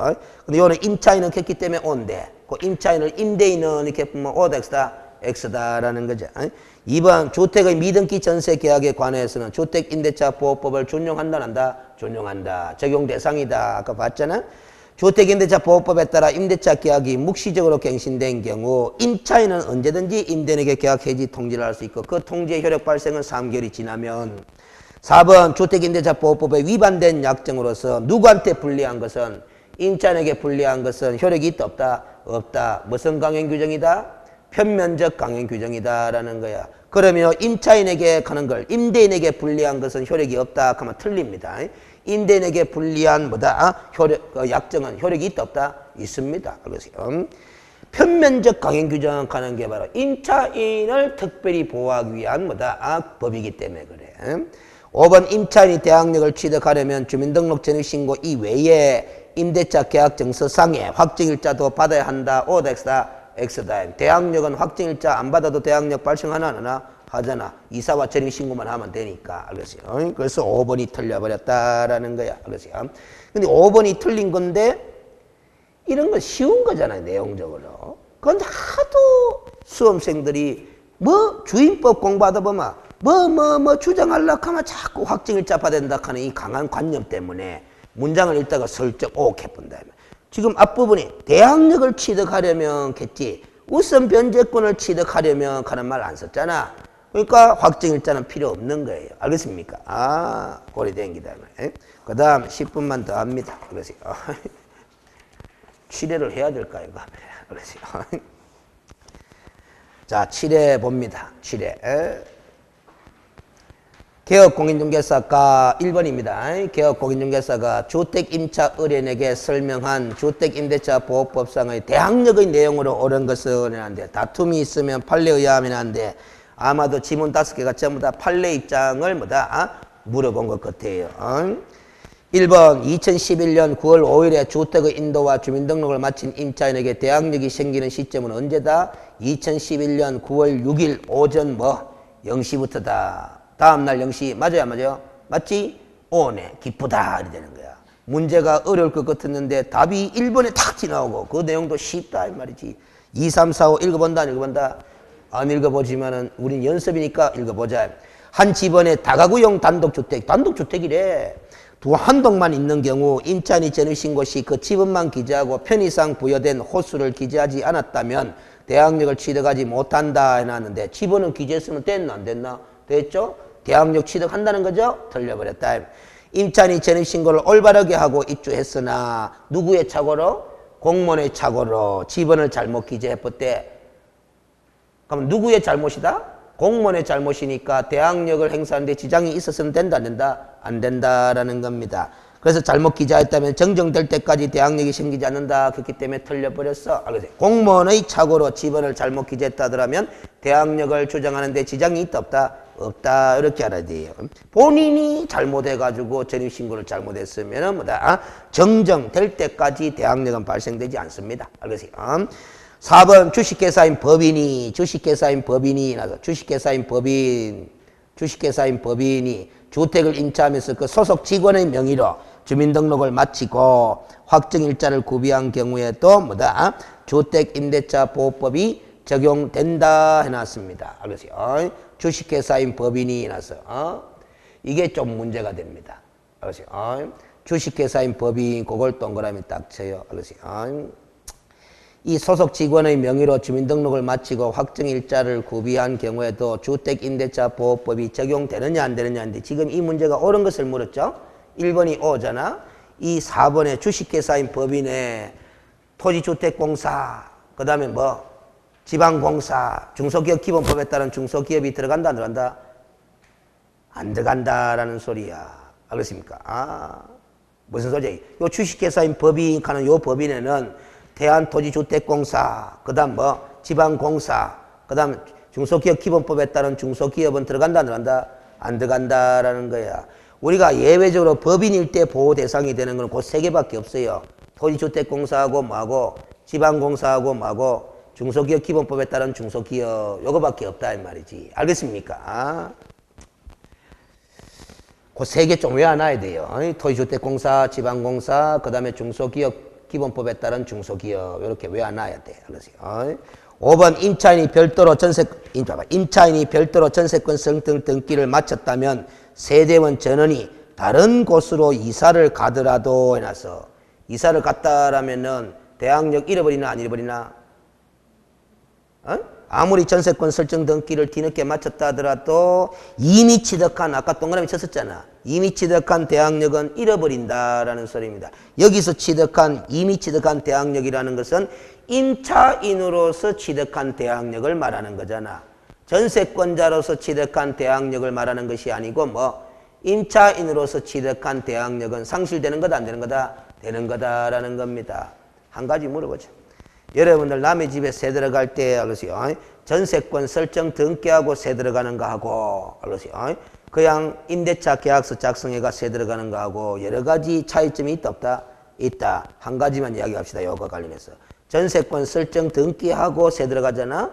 근데 요는 임차인은 했기 때문에 온데 그 임차인을 임대인은 이렇게 보면 오다 X다? X다라는 거죠. 2번 주택의 미등기 전세 계약에 관해서는 주택임대차 보호법을 준용한다 한다? 준용한다. 적용 대상이다. 아까 봤잖아. 주택임대차 보호법에 따라 임대차 계약이 묵시적으로 갱신된 경우 임차인은 언제든지 임대인에게 계약 해지 통지를 할 수 있고 그 통지의 효력 발생은 3개월이 지나면 4번 주택임대차 보호법에 위반된 약정으로서 누구한테 불리한 것은 임차인에게 불리한 것은 효력이 있다 없다? 없다. 무슨 강행 규정이다? 편면적 강행 규정이다라는 거야. 그러면 임차인에게 가는 걸 임대인에게 불리한 것은 효력이 없다 하면 틀립니다. 임대인에게 불리한 약정은 효력이 있다 없다? 있습니다. 그래서 편면적 강행 규정 하는 게 바로 임차인을 특별히 보호하기 위한 법이기 때문에 그래. 5번 임차인이 대항력을 취득하려면 주민등록 전입신고 이외에 임대차 계약정서상에 확정일자도 받아야 한다. 오다 X다? X다. 대항력은 확정일자 안 받아도 대항력 발생하나 안 하나? 하잖아. 이사와 전입신고만 하면 되니까. 알겠어요? 그래서 5번이 틀려버렸다라는 거야. 알겠어요? 근데 5번이 틀린 건데 이런 건 쉬운 거잖아요. 내용적으로. 그런데 하도 수험생들이 주임법 공부하다 보면 주장하려고 하면 자꾸 확정일자 받아야 된다 하는 이 강한 관념 때문에 문장을 읽다가 슬쩍 해본다. 지금 앞부분이 대항력을 취득하려면 겠지. 우선 변제권을 취득하려면 하는 말 안 썼잖아. 그러니까 확정일자는 필요 없는 거예요. 알겠습니까? 아, 고려된 기다. 그 다음 10분만 더 합니다. 그래서 취례를 해야 될까 이거. 그래서 자, 취례 봅니다. 취례. 개업공인중개사가 1번입니다. 개업공인중개사가 주택임차 의뢰인에게 설명한 주택임대차 보호법상의 대항력의 내용으로 옳은 것은 하는데 다툼이 있으면 판례에 의하면 하는데 아마도 지문 5개가 전부 다 판례 입장을 물어본 것 같아요. 1번 2011년 9월 5일에 주택의 인도와 주민등록을 마친 임차인에게 대항력이 생기는 시점은 언제다? 2011년 9월 6일 오전 0시부터다. 다음날 0시 맞아요 안 맞아요? 맞지? 오네 기쁘다 이렇게 되는 거야. 문제가 어려울 것 같았는데 답이 1번에 탁 지나오고 그 내용도 쉽다 이 말이지. 2, 3, 4, 5 읽어본다 안 읽어본다? 안 읽어보지만은 우린 연습이니까 읽어보자. 한 집안에 다가구용 단독주택, 단독주택이래. 한 동만 있는 경우 임차인이 전입신 곳이 그 지분만 기재하고 편의상 부여된 호수를 기재하지 않았다면 대항력을 취득하지 못한다 해놨는데 지분은 기재했으면 됐나 안 됐나? 됐죠? 대항력 취득한다는 거죠? 틀려버렸다. 임차인이 전입신고를 올바르게 하고 입주했으나 누구의 착오로? 공무원의 착오로 지분을 잘못 기재했을 그럼 누구의 잘못이다? 공무원의 잘못이니까 대항력을 행사하는데 지장이 있었으면 된다 안 된다? 안 된다라는 겁니다. 그래서 잘못 기재했다면 정정될 때까지 대항력이 생기지 않는다. 그렇기 때문에 틀려버렸어. 공무원의 착오로 지분을 잘못 기재했다더라면 대항력을 주장하는데 지장이 있다 없다? 없다. 이렇게 알아야 돼요. 본인이 잘못해가지고 전입신고를 잘못했으면 정정될 때까지 대항력은 발생되지 않습니다. 알겠어요? 4번 주식회사인 법인이 나서 주식회사인 법인이 주택을 임차하면서 그 소속 직원의 명의로 주민등록을 마치고 확정일자를 구비한 경우에도 주택임대차 보호법이 적용된다 해놨습니다. 알겠어요? 주식회사인 법인이 나서 이게 좀 문제가 됩니다. 알겠어요? 주식회사인 법인 그걸 동그라미 딱 쳐요. 알겠어요? 이 소속 직원의 명의로 주민등록을 마치고 확정일자를 구비한 경우에도 주택임대차 보호법이 적용되느냐 안 되느냐인데 지금 이 문제가 옳은 것을 물었죠. 1번이 O잖아. 이 4번에 주식회사인 법인에 토지주택공사 그 다음에 지방공사 중소기업기본법에 따른 중소기업이 들어간다 안 들어간다? 안 들어간다라는 소리야. 알겠습니까? 무슨 소리야? 요 주식회사인 법인 하는 요 법인에는 대한토지주택공사, 그 다음 지방공사, 그 다음 중소기업기본법에 따른 중소기업은 들어간다 안 들어간다? 안 들어간다라는 거야. 우리가 예외적으로 법인일 때 보호 대상이 되는 건 그 세 개밖에 없어요. 토지주택공사하고 지방공사하고 중소기업기본법에 따른 중소기업 요거밖에 없다 이 말이지. 알겠습니까? 그 세 개 좀 외워놔야 돼요. 토지주택공사, 지방공사, 그 다음에 중소기업 기본법에 따른 중소기업 이렇게 외워놔야 돼. 알았어요? 5번 임차인이 별도로 전세권 성등 등기를 마쳤다면 세대원 전원이 다른 곳으로 이사를 가더라도 해놔서 이사를 갔다라면은 대항력 잃어버리나 안 잃어버리나? 아무리 전세권 설정 등기를 뒤늦게 마쳤다 하더라도 이미 취득한 아까 동그라미 쳤었잖아. 이미 취득한 대항력은 잃어버린다라는 소리입니다. 여기서 이미 취득한 대항력이라는 것은 임차인으로서 취득한 대항력을 말하는 거잖아. 전세권자로서 취득한 대항력을 말하는 것이 아니고 임차인으로서 취득한 대항력은 상실되는 거다 안 되는 거다? 되는 거다라는 겁니다. 한 가지 물어보죠. 여러분들 남의 집에 새 들어갈 때 알겠어요? 전세권 설정 등기하고 새 들어가는 거 하고 알겠어요? 그냥 임대차 계약서 작성해가 새 들어가는 거 하고 여러 가지 차이점이 있다 없다? 있다. 한 가지만 이야기합시다. 요거 관련해서. 전세권 설정 등기하고 새 들어가잖아?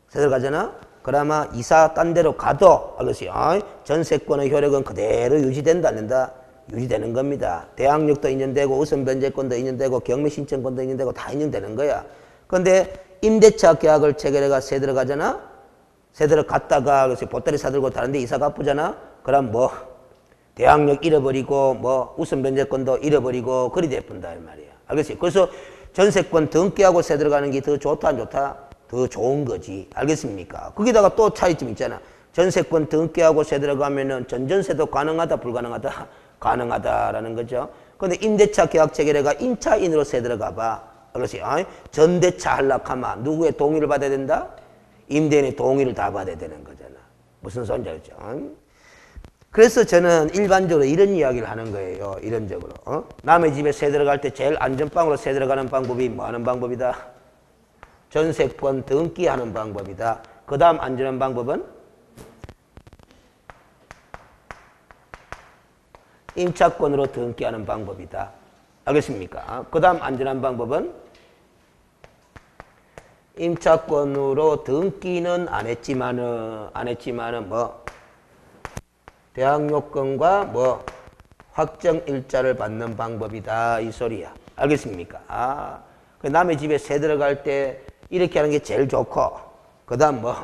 새 들어가잖아? 그러면 이사 딴 데로 가도 알겠어요? 전세권의 효력은 그대로 유지된다 안 된다? 유지되는 겁니다. 대항력도 인정되고 우선 변제권도 인정되고 경매신청권도 인정되고 다 인정되는 거야. 그런데 임대차 계약을 체결해가 새 들어가잖아? 새 들어갔다가 그래서 보따리 사들고 다른 데 이사 가쁘잖아? 그럼 대항력 잃어버리고 뭐 우선 변제권도 잃어버리고 그리 돼본다 이 말이야. 알겠지? 그래서 전세권 등기하고 세 들어가는 게 더 좋다 안 좋다? 더 좋은 거지. 알겠습니까? 거기다가 또 차이점 있잖아. 전세권 등기하고 세 들어가면은 전전세도 가능하다 불가능하다? 가능하다라는 거죠. 근데 임대차 계약 체결해가 임차인으로 세 들어가 봐. 그렇지? 전대차 하려하면 누구의 동의를 받아야 된다? 임대인의 동의를 다 받아야 되는 거잖아. 무슨 소리인지 알죠? 그래서 저는 일반적으로 이런 이야기를 하는 거예요. 이런적으로. 남의 집에 새 들어갈 때 제일 안전방으로 새 들어가는 방법이 뭐 하는 방법이다? 전세권 등기하는 방법이다. 그 다음 안전한 방법은 임차권으로 등기하는 방법이다. 알겠습니까? 그 다음 안전한 방법은 임차권으로 등기는 안 했지만은 뭐 대항요건과 뭐 확정 일자를 받는 방법이다 이 소리야. 알겠습니까? 그 남의 집에 새 들어갈 때 이렇게 하는 게 제일 좋고, 그 다음 뭐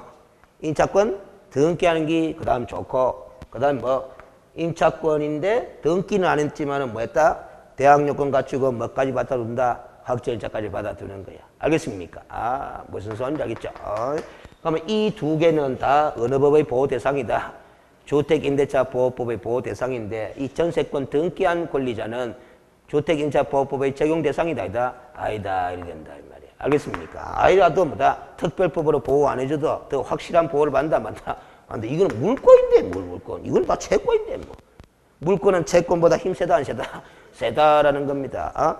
임차권 등기하는 게 그 다음 좋고, 그 다음 뭐 임차권인데 등기는 안 했지만은 뭐 했다? 대항요건 갖추고 뭐까지 받아둔다? 확정 일자까지 받아두는 거야. 알겠습니까? 무슨 소리인지 알겠죠? 그러면 이 두 개는 다 어느 법의 보호 대상이다? 주택임대차보호법의 보호 대상인데 이 전세권 등기한 권리자는 주택임대차보호법의 적용 대상이다 아니다? 아니다 이래 된다 이 말이야. 알겠습니까? 아니라도 뭐다 특별법으로 보호 안 해줘도 더 확실한 보호를 받는다 만다. 근데 이거는 물권인데 물권. 이건 다 채권인데 뭐. 물권은 채권보다 힘 세다 안 세다? 세다라는 겁니다.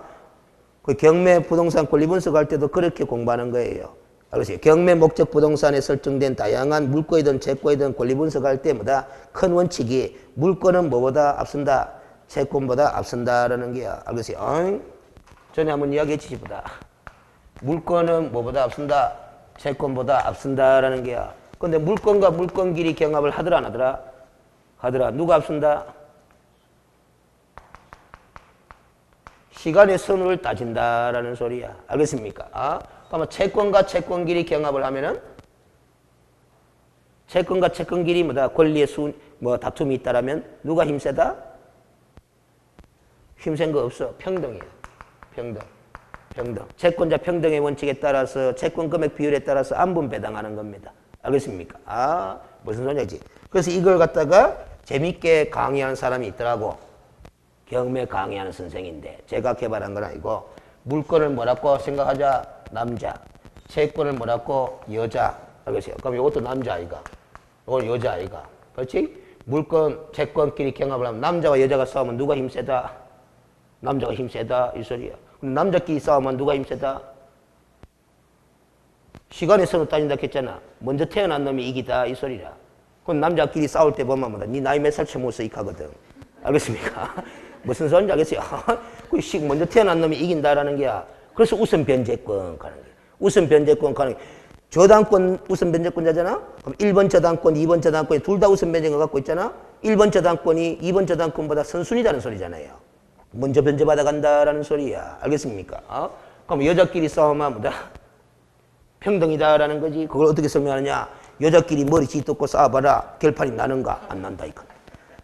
그 경매 부동산 권리 분석할 때도 그렇게 공부하는 거예요. 알겠어요? 경매 목적 부동산에 설정된 다양한 물권이든 채권이든 권리 분석할 때마다 큰 원칙이 물권은 뭐보다 앞선다? 채권보다 앞선다라는 게야. 알겠어요? 전에 한번 이야기했지 보다. 물권은 뭐보다 앞선다? 채권보다 앞선다라는 게야. 근데 물권과 물권끼리 경합을 하더라 안 하더라? 하더라. 누가 앞선다? 시간의 선을 따진다라는 소리야. 알겠습니까? 그러면 채권과 채권끼리 경합을 하면은 채권과 채권끼리 뭐다 권리의 다툼이 있다라면 누가 힘세다? 힘센 거 없어. 평등이야. 평등. 채권자 평등의 원칙에 따라서 채권 금액 비율에 따라서 안분 배당하는 겁니다. 알겠습니까? 무슨 소리지? 그래서 이걸 갖다가 재밌게 강의하는 사람이 있더라고. 경매 강의하는 선생인데 제가 개발한 건 아니고 물건을 뭐라고 생각하자? 남자. 채권을 뭐라고? 여자. 알겠어요? 그럼 이것도 남자아이가. 이건 여자아이가. 그렇지? 물건, 채권끼리 경합을 하면 남자와 여자가 싸우면 누가 힘세다? 남자가 힘세다. 이 소리야. 그럼 남자끼리 싸우면 누가 힘세다? 시간의 선을 따진다 했잖아. 먼저 태어난 놈이 이기다. 이 소리라. 그럼 남자끼리 싸울 때 보면 뭐다? 니 나이 몇 살 채모서 이카거든. 알겠습니까? 무슨 소리인지 알겠어요? 먼저 태어난 놈이 이긴다라는 게야. 그래서 우선 변제권 가는 거야. 우선 변제권 가는 거야. 저당권 우선 변제권자잖아? 그럼 1번 저당권, 2번 저당권이 둘 다 우선 변제권 갖고 있잖아? 1번 저당권이 2번 저당권보다 선순위라는 소리잖아요. 먼저 변제받아 간다라는 소리야. 알겠습니까? 그럼 여자끼리 싸우면 뭐다? 평등이다라는 거지. 그걸 어떻게 설명하느냐? 여자끼리 머리 쥐뜯고 싸워봐라. 결판이 나는가? 안 난다, 이건.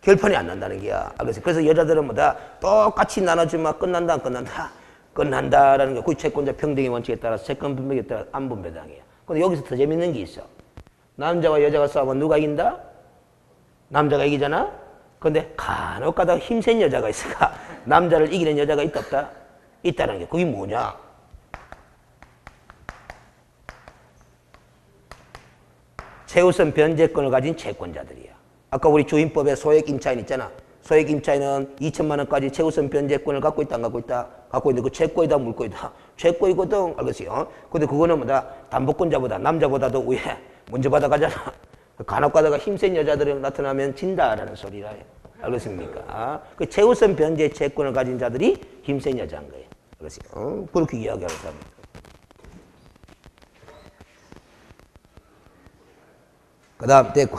결판이 안 난다는 게야. 알겠어요? 그래서 여자들은 뭐다? 똑같이 나눠주면 끝난다, 안 끝난다? 끝난다라는 게, 그 채권자 평등의 원칙에 따라서 채권 분배에 따라 안분 배당이야. 근데 여기서 더 재밌는 게 있어. 남자와 여자가 싸우면 누가 이긴다? 남자가 이기잖아? 근데 간혹 가다가 힘센 여자가 있을까? 남자를 이기는 여자가 있다, 없다? 있다는 게, 그게 뭐냐? 최우선 변제권을 가진 채권자들이야. 아까 우리 주임법에 소액 임차인 있잖아. 소액 임차인은 2천만 원까지 최우선 변제권을 갖고 있다, 안 갖고 있다? 갖고 있는데 그 채권이다, 물권이다? 채권이거든. 알겠어요? 근데 그거는 뭐다? 담보권자보다, 남자보다도 위에 먼저 받아가잖아. 간혹 가다가 힘센 여자들이 나타나면 진다라는 소리라 해요. 알겠습니까? 그 최우선 변제 채권을 가진 자들이 힘센 여자인 거예요. 알겠어요? 그렇게 이야기하는 사람입니다. 그 다음 됐고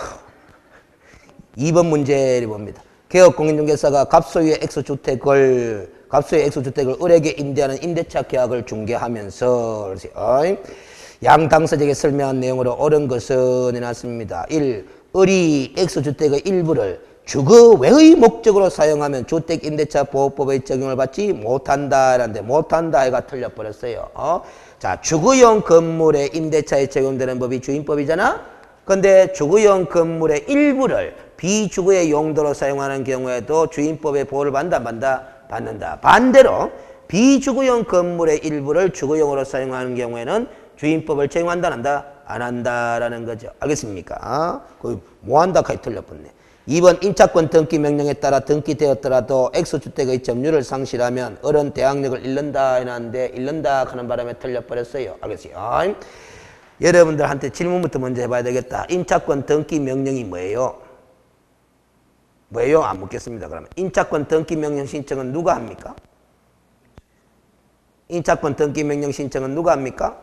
2번 문제를 봅니다. 개업공인중개사가 갑소유의 엑소주택을 을에게 임대하는 임대차 계약을 중개하면서 양 당사자에게 설명한 내용으로 옳은 것은 해놨습니다. 1. 을이 엑소주택의 일부를 주거 외의 목적으로 사용하면 주택임대차 보호법의 적용을 받지 못한다라는데 못한다 해가 틀려버렸어요. 자, 주거용 건물의 임대차에 적용되는 법이 주임법이잖아. 근데 주거용 건물의 일부를 비주거의 용도로 사용하는 경우에도 주임법의 보호를 받는다, 안 받는다? 받는다. 반대로 비주거용 건물의 일부를 주거용으로 사용하는 경우에는 주임법을 적용한다, 안 한다? 안 한다라는 거죠. 알겠습니까? 뭐 한다 카이 틀려버렸네. 2번 임차권 등기 명령에 따라 등기되었더라도 엑소주택의 점유를 상실하면 어른 대항력을 잃는다 해놨는데 잃는다 하는 바람에 틀려버렸어요. 알겠어요? 여러분들한테 질문부터 먼저 해봐야 되겠다. 임차권 등기 명령이 뭐예요? 뭐예요? 안 묻겠습니다. 그러면 임차권 등기 명령 신청은 누가 합니까? 임차권 등기 명령 신청은 누가 합니까?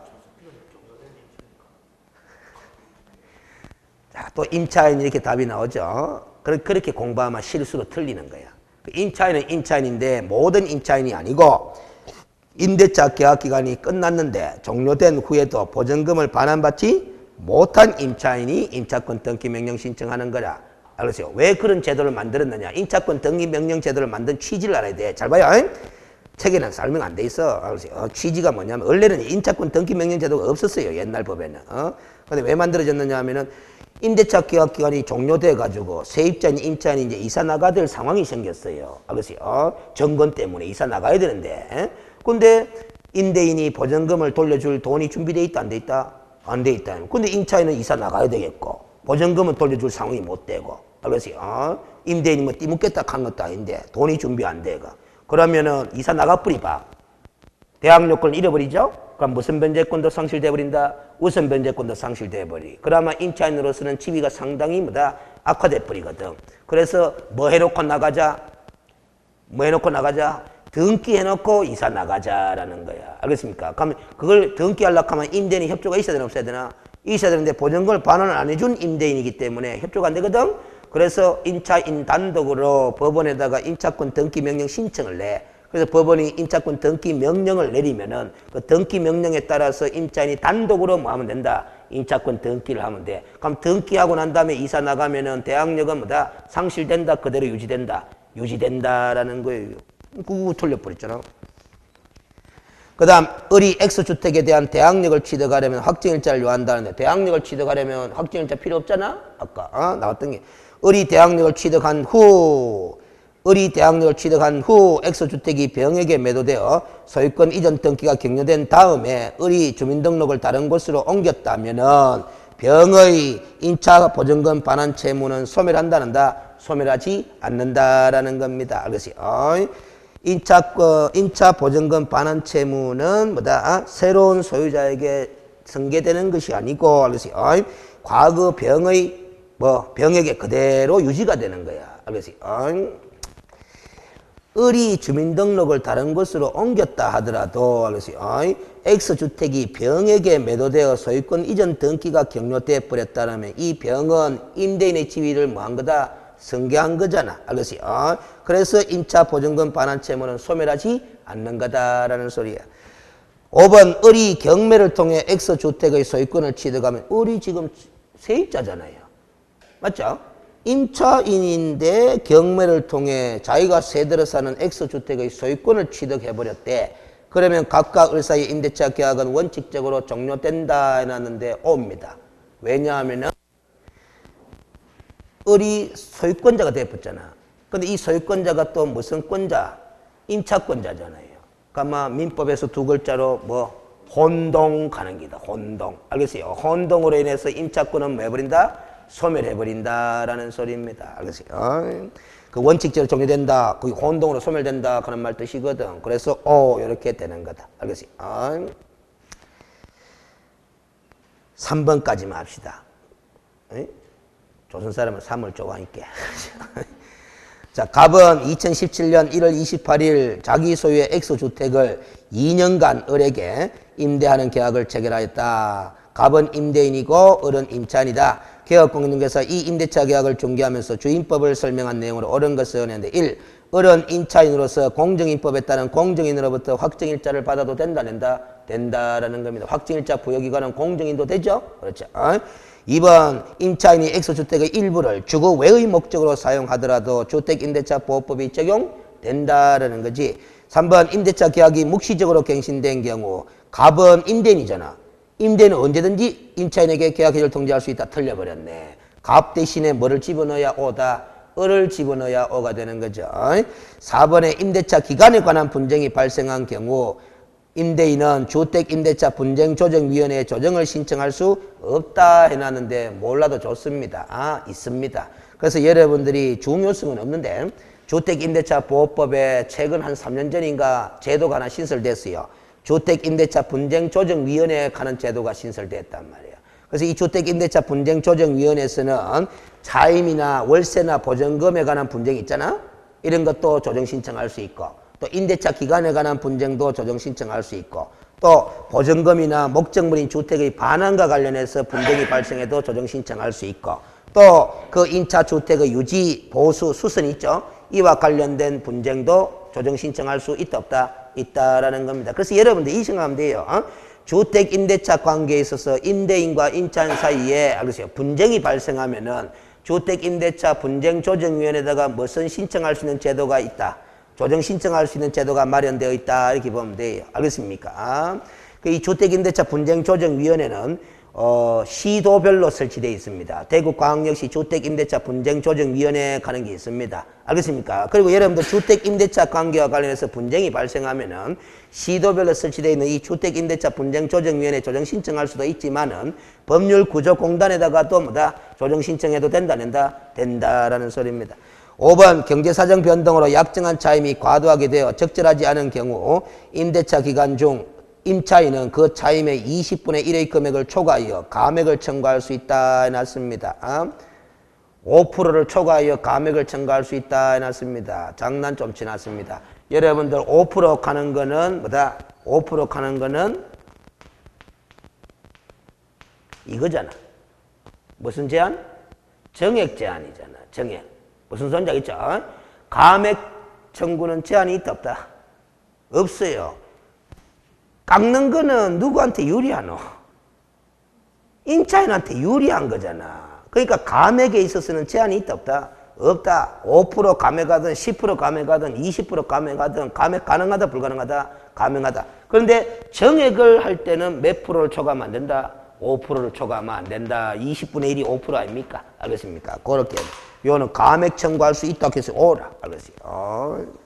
자, 또 임차인 이렇게 답이 나오죠. 그렇게 공부하면 실수로 틀리는 거야. 임차인은 임차인인데 모든 임차인이 아니고 임대차 계약기간이 끝났는데 종료된 후에도 보전금을 반환받지 못한 임차인이 임차권 등기 명령 신청하는 거라. 알겠어요? 왜 그런 제도를 만들었느냐? 임차권 등기 명령 제도를 만든 취지를 알아야 돼. 잘 봐요. 책에는 설명 안 돼 있어. 알겠어요? 취지가 뭐냐면 원래는 임차권 등기 명령 제도가 없었어요. 옛날 법에는. 근데 왜 만들어졌느냐 하면은 임대차 계약 기간이 종료돼 가지고 세입자인 임차인이 이제 이사 나가야 될 상황이 생겼어요. 알겠어요? 정권 때문에 이사 나가야 되는데. 근데 임대인이 보전금을 돌려줄 돈이 준비돼 있다, 안 돼 있다? 안 돼 있다. 근데 임차인은 이사 나가야 되겠고 보전금을 돌려줄 상황이 못 되고. 알겠어요? 임대인이 뭐 띠묻겠다 한 것도 아닌데 돈이 준비 안 되고. 그러면은 이사 나가버리 봐. 대항 요건을 잃어버리죠? 그럼 무슨 변제권도 상실돼 버린다? 우선 변제권도 상실돼 버리. 그러면 임차인으로서는 지위가 상당히 뭐다? 악화돼 버리거든. 그래서 뭐 해놓고 나가자? 뭐 해놓고 나가자? 등기해놓고 이사 나가자라는 거야. 알겠습니까? 그럼 그걸 등기하려고 하면 임대인이 협조가 있어야 되나 없어야 되나? 있어야 되는데 보전금을 반환을 안 해준 임대인이기 때문에 협조가 안 되거든? 그래서 임차인 단독으로 법원에다가 임차권 등기 명령 신청을 내. 그래서 법원이 임차권 등기 명령을 내리면은 그 등기 명령에 따라서 임차인이 단독으로 뭐 하면 된다? 임차권 등기를 하면 돼. 그럼 등기하고 난 다음에 이사 나가면은 대항력은 뭐다? 상실된다? 그대로 유지된다? 유지된다라는 거예요. 그거 틀려버렸잖아. 그 다음, 을이 X주택에 대한 대항력을 취득하려면 확정일자를 요한다는데 대항력을 취득하려면 확정일자 필요 없잖아? 아까 나왔던 게. 을이 대항력을 취득한 후 X주택이 병에게 매도되어 소유권 이전 등기가 격려된 다음에 을이 주민등록을 다른 곳으로 옮겼다면은 병의 임차 보증금 반환 채무는 소멸한다는다? 소멸하지 않는다라는 겁니다. 알겠어요? 임차 보증금 반환 채무는 뭐다? 새로운 소유자에게 승계되는 것이 아니고, 알겠어요? 과거 병에게 그대로 유지가 되는 거야. 알겠어요? 을이 주민등록을 다른 곳으로 옮겼다 하더라도, 알겠어요? X주택이 병에게 매도되어 소유권 이전 등기가 격려돼 버렸다면 이 병은 임대인의 지위를 뭐 한 거다? 승계한 거잖아. 알겠어요? 그래서 임차 보증금 반환 채무는 소멸하지 않는 거다라는 소리야. 5번, 을이 경매를 통해 X주택의 소유권을 취득하면 을이 지금 세입자잖아요. 맞죠? 임차인인데 경매를 통해 자기가 세대로 사는 X주택의 소유권을 취득해버렸대. 그러면 각각 을 사이 임대차 계약은 원칙적으로 종료된다 해놨는데 옵니다. 왜냐하면 을이 소유권자가 되어버렸잖아. 근데 이 소유권자가 또 무슨 권자? 임차권자잖아요. 그러니까 민법에서 두 글자로 뭐 혼동 가는 기다. 혼동. 알겠어요? 혼동으로 인해서 임차권은 뭐 해버린다? 소멸해버린다라는 소리입니다. 알겠어요? 그 원칙적으로 종료된다. 그게 혼동으로 소멸된다. 그런 말 뜻이거든. 그래서 이렇게 되는 거다. 알겠어요? 3번까지만 합시다. 조선 사람은 3을 좋아하니까. 자, 갑은 2017년 1월 28일 자기 소유의 X주택을 2년간 을에게 임대하는 계약을 체결하였다. 갑은 임대인이고 을은 임차인이다. 개업공인중개사 이 임대차 계약을 중개하면서 주임법을 설명한 내용으로 옳은 것을 의뢰했는데 1. 을은 임차인으로서 공정인법에 따른 공정인으로부터 확정일자를 받아도 된다, 낸다? 된다라는 겁니다. 확정일자 부여기관은 공정인도 되죠? 그렇죠. 2번 임차인이 X주택의 일부를 주거 외의 목적으로 사용하더라도 주택임대차 보호법이 적용된다라는 거지. 3번 임대차 계약이 묵시적으로 갱신된 경우 갑은 임대인이잖아. 임대인은 언제든지 임차인에게 계약해지를 통지할 수 있다. 틀려버렸네. 갑 대신에 뭐를 집어넣어야 오다? 을을 집어넣어야 오가 되는 거죠. 4번에 임대차 기간에 관한 분쟁이 발생한 경우 임대인은 주택임대차 분쟁조정위원회에 조정을 신청할 수 없다 해놨는데 몰라도 좋습니다. 있습니다. 그래서 여러분들이 중요성은 없는데 주택임대차 보호법에 최근 한 3년 전인가 제도가 하나 신설됐어요. 주택임대차 분쟁조정위원회에 가는 제도가 신설됐단 말이에요. 그래서 이 주택임대차 분쟁조정위원회에서는 차임이나 월세나 보증금에 관한 분쟁이 있잖아. 이런 것도 조정 신청할 수 있고 또 임대차 기간에 관한 분쟁도 조정 신청할 수 있고 또 보증금이나 목적물인 주택의 반환과 관련해서 분쟁이 발생해도 조정 신청할 수 있고 또 그 임차 주택의 유지, 보수, 수선 있죠. 이와 관련된 분쟁도 조정 신청할 수 있다 없다? 있다라는 겁니다. 그래서 여러분들 이 생각하면 돼요. 주택 임대차 관계에 있어서 임대인과 임차인 사이에 알겠어요. 분쟁이 발생하면은 주택 임대차 분쟁 조정위원회에다가 무슨 신청할 수 있는 제도가 있다. 조정 신청할 수 있는 제도가 마련되어 있다. 이렇게 보면 돼요. 알겠습니까? 이 주택 임대차 분쟁 조정위원회는 시도별로 설치되어 있습니다. 대구광역시 주택임대차 분쟁조정위원회에 가는 게 있습니다. 알겠습니까? 그리고 여러분들 주택임대차 관계와 관련해서 분쟁이 발생하면은 시도별로 설치되어 있는 이 주택임대차 분쟁조정위원회 조정 신청할 수도 있지만은 법률구조공단에다가도 뭐다? 조정 신청해도 된다, 된다라는 소리입니다. 5번 경제사정 변동으로 약정한 차임이 과도하게 되어 적절하지 않은 경우 임대차 기간 중 임차인은 그 차임의 20분의 1의 금액을 초과하여 감액을 청구할 수 있다 해놨습니다. 5%를 초과하여 감액을 청구할 수 있다 해놨습니다. 장난 좀 치놨습니다. 여러분들 5% 가는 거는 뭐다? 5% 가는 거는 이거잖아. 무슨 제한? 정액 제한이잖아. 정액. 무슨 소리인지 알겠죠? 감액 청구는 제한이 있다 없다? 없어요. 깎는 거는 누구한테 유리하노? 임차인한테 유리한 거잖아. 그러니까 감액에 있어서는 제한이 있다 없다? 없다. 5% 감액하든 10% 감액하든 20% 감액하든 감액 가능하다 불가능하다? 가능하다. 그런데 정액을 할 때는 몇 프로를 초과하면 안 된다? 5%를 초과하면 안 된다. 20분의 1이 5% 아닙니까? 알겠습니까? 그렇게 요는 감액 청구할 수 있다고 해서 오라. 알겠어요?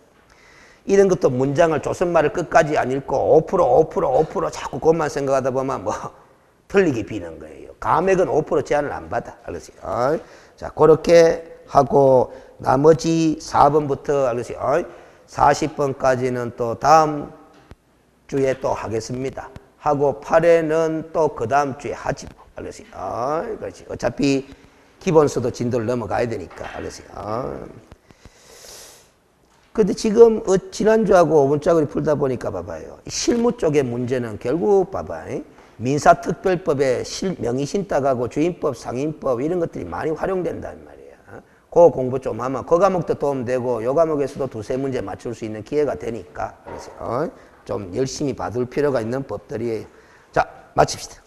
이런 것도 문장을 조선말을 끝까지 안 읽고 5% 자꾸 그것만 생각하다 보면 뭐 틀리게 비는 거예요. 감액은 5% 제한을 안 받아. 알겠어요? 자, 그렇게 하고 나머지 4번부터 알겠어요? 40번까지는 또 다음 주에 또 하겠습니다. 하고 8회는 또 그 다음 주에 하지. 알겠어요? 그렇지. 어차피 기본서도 진도를 넘어가야 되니까. 알겠어요? 근데 지금 지난주하고 5번짝을 풀다 보니까 봐봐요. 실무 쪽의 문제는 결국 봐봐. 민사특별법에 명의신탁하고 주임법, 상임법 이런 것들이 많이 활용된단 말이야. 그 공부 좀 하면 그 과목도 도움되고 요 과목에서도 두세 문제 맞출 수 있는 기회가 되니까 그래서 좀 열심히 봐둘 필요가 있는 법들이에요. 자, 마칩시다.